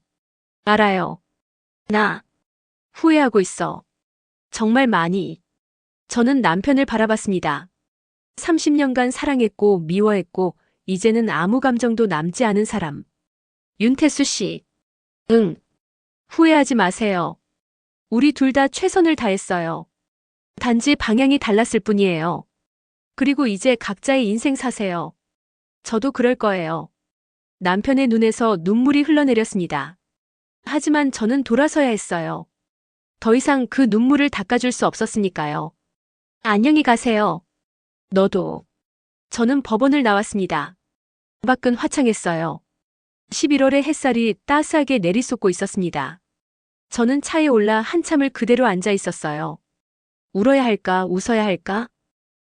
알아요. 나 후회하고 있어. 정말 많이. 저는 남편을 바라봤습니다. 30년간 사랑했고 미워했고 이제는 아무 감정도 남지 않은 사람. 윤태수 씨. 응. 후회하지 마세요. 우리 둘 다 최선을 다했어요. 단지 방향이 달랐을 뿐이에요. 그리고 이제 각자의 인생 사세요. 저도 그럴 거예요. 남편의 눈에서 눈물이 흘러내렸습니다. 하지만 저는 돌아서야 했어요. 더 이상 그 눈물을 닦아줄 수 없었으니까요. 안녕히 가세요. 너도. 저는 법원을 나왔습니다. 밖은 화창했어요. 11월의 햇살이 따스하게 내리쏟고 있었습니다. 저는 차에 올라 한참을 그대로 앉아 있었어요. 울어야 할까, 웃어야 할까?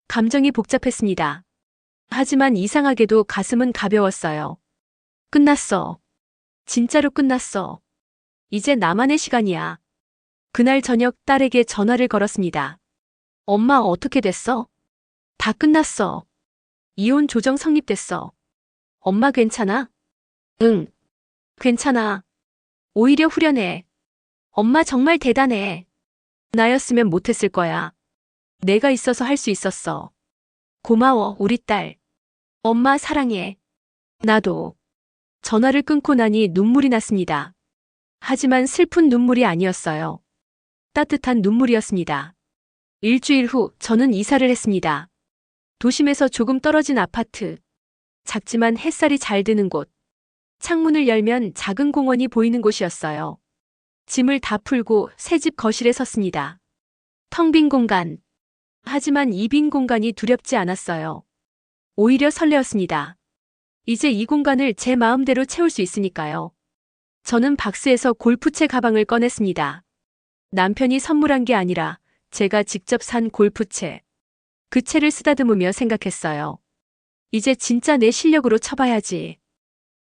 감정이 복잡했습니다. 하지만 이상하게도 가슴은 가벼웠어요. 끝났어. 진짜로 끝났어. 이제 나만의 시간이야. 그날 저녁 딸에게 전화를 걸었습니다. 엄마 어떻게 됐어? 다 끝났어. 이혼 조정 성립됐어. 엄마 괜찮아? 응. 괜찮아. 오히려 후련해. 엄마 정말 대단해. 나였으면 못했을 거야. 내가 있어서 할 수 있었어. 고마워, 우리 딸. 엄마 사랑해. 나도. 전화를 끊고 나니 눈물이 났습니다. 하지만 슬픈 눈물이 아니었어요. 따뜻한 눈물이었습니다. 일주일 후 저는 이사를 했습니다. 도심에서 조금 떨어진 아파트. 작지만 햇살이 잘 드는 곳. 창문을 열면 작은 공원이 보이는 곳이었어요. 짐을 다 풀고 새 집 거실에 섰습니다. 텅 빈 공간. 하지만 이 빈 공간이 두렵지 않았어요. 오히려 설레었습니다. 이제 이 공간을 제 마음대로 채울 수 있으니까요. 저는 박스에서 골프채 가방을 꺼냈습니다. 남편이 선물한 게 아니라 제가 직접 산 골프채. 그 채를 쓰다듬으며 생각했어요. 이제 진짜 내 실력으로 쳐봐야지.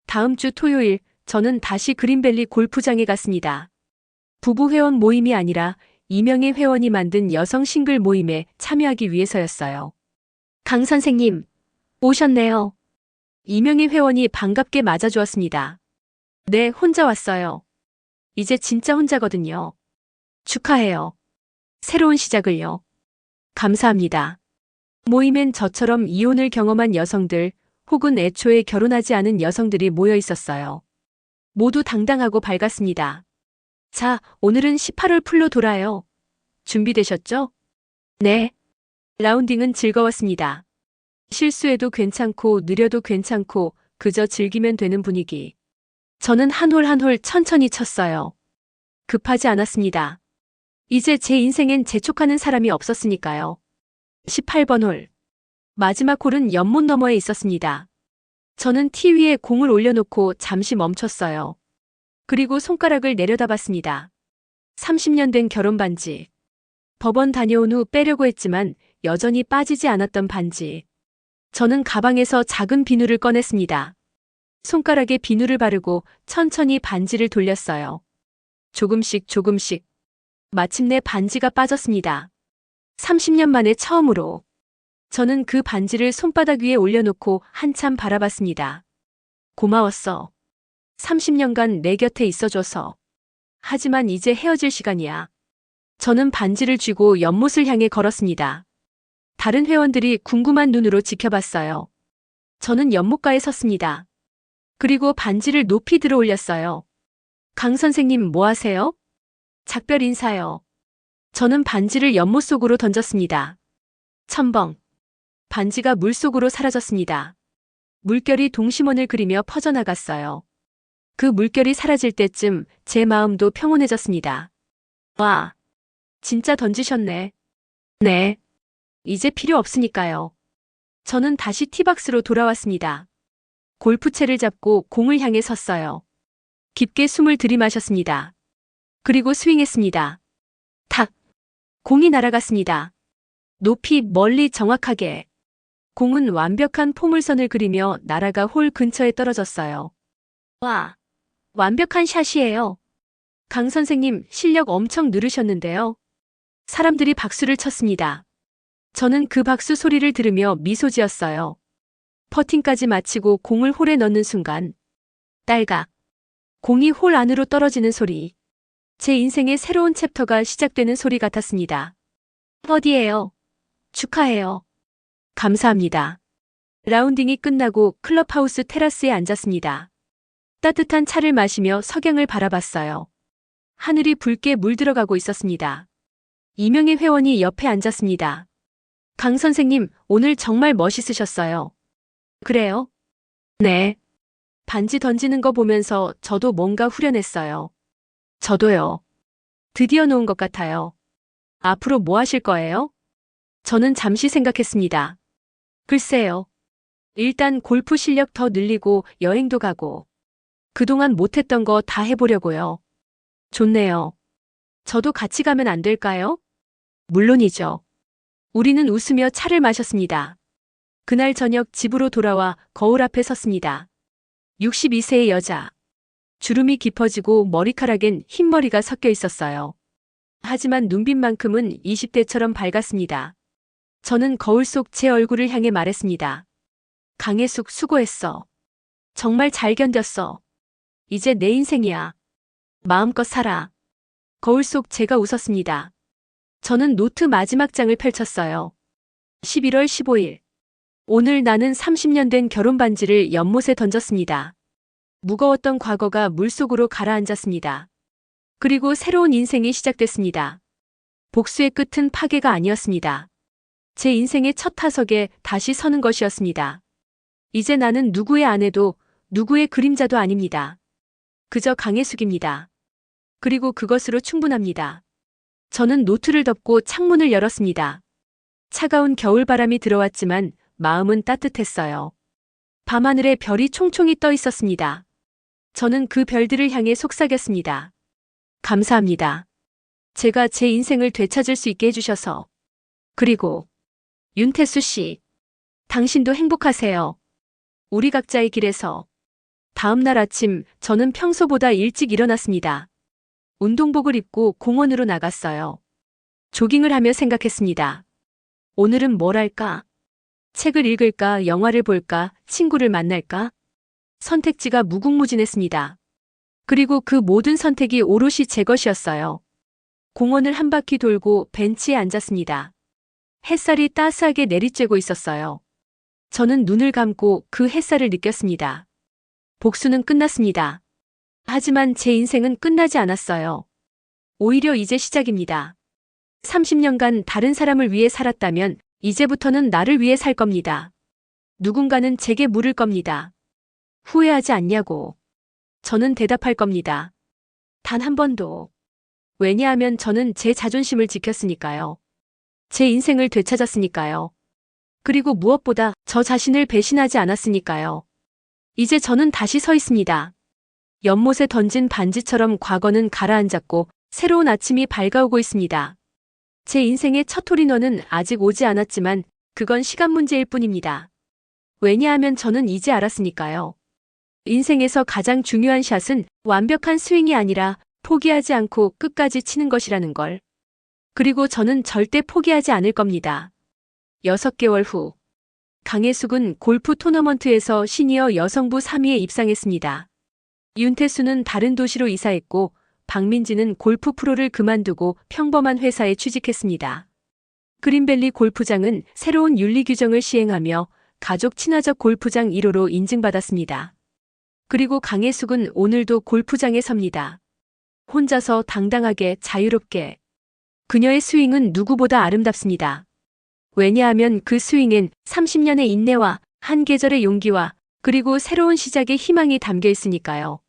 다음 주 토요일 저는 다시 그린밸리 골프장에 갔습니다. 부부 회원 모임이 아니라 이명희 회원이 만든 여성 싱글 모임에 참여하기 위해서였어요. 강 선생님, 오셨네요. 이명희 회원이 반갑게 맞아주었습니다. 네, 혼자 왔어요. 이제 진짜 혼자거든요. 축하해요. 새로운 시작을요. 감사합니다. 모임엔 저처럼 이혼을 경험한 여성들 혹은 애초에 결혼하지 않은 여성들이 모여 있었어요. 모두 당당하고 밝았습니다. 자, 오늘은 18홀 풀로 돌아요. 준비되셨죠? 네. 라운딩은 즐거웠습니다. 실수해도 괜찮고 느려도 괜찮고 그저 즐기면 되는 분위기. 저는 한 홀 한 홀 천천히 쳤어요. 급하지 않았습니다. 이제 제 인생엔 재촉하는 사람이 없었으니까요. 18번 홀. 마지막 홀은 연못 너머에 있었습니다. 저는 티 위에 공을 올려놓고 잠시 멈췄어요. 그리고 손가락을 내려다봤습니다. 30년 된 결혼 반지. 법원 다녀온 후 빼려고 했지만 여전히 빠지지 않았던 반지. 저는 가방에서 작은 비누를 꺼냈습니다. 손가락에 비누를 바르고 천천히 반지를 돌렸어요. 조금씩 조금씩. 마침내 반지가 빠졌습니다. 30년 만에 처음으로. 저는 그 반지를 손바닥 위에 올려놓고 한참 바라봤습니다. 고마웠어. 30년간 내 곁에 있어줘서. 하지만 이제 헤어질 시간이야. 저는 반지를 쥐고 연못을 향해 걸었습니다. 다른 회원들이 궁금한 눈으로 지켜봤어요. 저는 연못가에 섰습니다. 그리고 반지를 높이 들어 올렸어요. 강 선생님 뭐 하세요? 작별 인사요. 저는 반지를 연못 속으로 던졌습니다. 첨벙. 반지가 물속으로 사라졌습니다. 물결이 동심원을 그리며 퍼져나갔어요. 그 물결이 사라질 때쯤 제 마음도 평온해졌습니다. 와, 진짜 던지셨네. 네. 이제 필요 없으니까요. 저는 다시 티박스로 돌아왔습니다. 골프채를 잡고 공을 향해 섰어요. 깊게 숨을 들이마셨습니다. 그리고 스윙했습니다. 탁! 공이 날아갔습니다. 높이 멀리 정확하게. 공은 완벽한 포물선을 그리며 날아가 홀 근처에 떨어졌어요. 와! 완벽한 샷이에요. 강 선생님 실력 엄청 늘으셨는데요. 사람들이 박수를 쳤습니다. 저는 그 박수 소리를 들으며 미소 지었어요. 퍼팅까지 마치고 공을 홀에 넣는 순간 딸각. 공이 홀 안으로 떨어지는 소리. 제 인생의 새로운 챕터가 시작되는 소리 같았습니다. 어디예요? 축하해요. 감사합니다. 라운딩이 끝나고 클럽하우스 테라스에 앉았습니다. 따뜻한 차를 마시며 석양을 바라봤어요. 하늘이 붉게 물들어가고 있었습니다. 이명희 회원이 옆에 앉았습니다. 강 선생님, 오늘 정말 멋있으셨어요. 그래요? 네. 반지 던지는 거 보면서 저도 뭔가 후련했어요. 저도요. 드디어 놓은 것 같아요. 앞으로 뭐 하실 거예요? 저는 잠시 생각했습니다. 글쎄요. 일단 골프 실력 더 늘리고 여행도 가고 그동안 못했던 거 다 해보려고요. 좋네요. 저도 같이 가면 안 될까요? 물론이죠. 우리는 웃으며 차를 마셨습니다. 그날 저녁 집으로 돌아와 거울 앞에 섰습니다. 62세의 여자. 주름이 깊어지고 머리카락엔 흰머리가 섞여 있었어요. 하지만 눈빛만큼은 20대처럼 밝았습니다. 저는 거울 속 제 얼굴을 향해 말했습니다. 강혜숙 수고했어. 정말 잘 견뎠어. 이제 내 인생이야. 마음껏 살아. 거울 속 제가 웃었습니다. 저는 노트 마지막 장을 펼쳤어요. 11월 15일. 오늘 나는 30년 된 결혼 반지를 연못에 던졌습니다. 무거웠던 과거가 물속으로 가라앉았습니다. 그리고 새로운 인생이 시작됐습니다. 복수의 끝은 파괴가 아니었습니다. 제 인생의 첫 타석에 다시 서는 것이었습니다. 이제 나는 누구의 아내도 누구의 그림자도 아닙니다. 그저 강혜숙입니다. 그리고 그것으로 충분합니다. 저는 노트를 덮고 창문을 열었습니다. 차가운 겨울바람이 들어왔지만 마음은 따뜻했어요. 밤하늘에 별이 총총히 떠 있었습니다. 저는 그 별들을 향해 속삭였습니다. 감사합니다. 제가 제 인생을 되찾을 수 있게 해주셔서. 그리고 윤태수 씨, 당신도 행복하세요. 우리 각자의 길에서. 다음 날 아침 저는 평소보다 일찍 일어났습니다. 운동복을 입고 공원으로 나갔어요. 조깅을 하며 생각했습니다. 오늘은 뭘 할까? 책을 읽을까, 영화를 볼까, 친구를 만날까? 선택지가 무궁무진했습니다. 그리고 그 모든 선택이 오롯이 제 것이었어요. 공원을 한 바퀴 돌고 벤치에 앉았습니다. 햇살이 따스하게 내리쬐고 있었어요. 저는 눈을 감고 그 햇살을 느꼈습니다. 복수는 끝났습니다. 하지만 제 인생은 끝나지 않았어요. 오히려 이제 시작입니다. 30년간 다른 사람을 위해 살았다면 이제부터는 나를 위해 살 겁니다. 누군가는 제게 물을 겁니다. 후회하지 않냐고. 저는 대답할 겁니다. 단 한 번도. 왜냐하면 저는 제 자존심을 지켰으니까요. 제 인생을 되찾았으니까요. 그리고 무엇보다 저 자신을 배신하지 않았으니까요. 이제 저는 다시 서 있습니다. 연못에 던진 반지처럼 과거는 가라앉았고 새로운 아침이 밝아오고 있습니다. 제 인생의 첫 홀인원은 아직 오지 않았지만 그건 시간 문제일 뿐입니다. 왜냐하면 저는 이제 알았으니까요. 인생에서 가장 중요한 샷은 완벽한 스윙이 아니라 포기하지 않고 끝까지 치는 것이라는 걸. 그리고 저는 절대 포기하지 않을 겁니다. 6개월 후. 강혜숙은 골프 토너먼트에서 시니어 여성부 3위에 입상했습니다. 윤태수는 다른 도시로 이사했고 박민지는 골프 프로를 그만두고 평범한 회사에 취직했습니다. 그린밸리 골프장은 새로운 윤리 규정을 시행하며 가족 친화적 골프장 1호로 인증받았습니다. 그리고 강혜숙은 오늘도 골프장에 섭니다. 혼자서 당당하게 자유롭게. 그녀의 스윙은 누구보다 아름답습니다. 왜냐하면 그 스윙엔 30년의 인내와 한 계절의 용기와 그리고 새로운 시작의 희망이 담겨 있으니까요.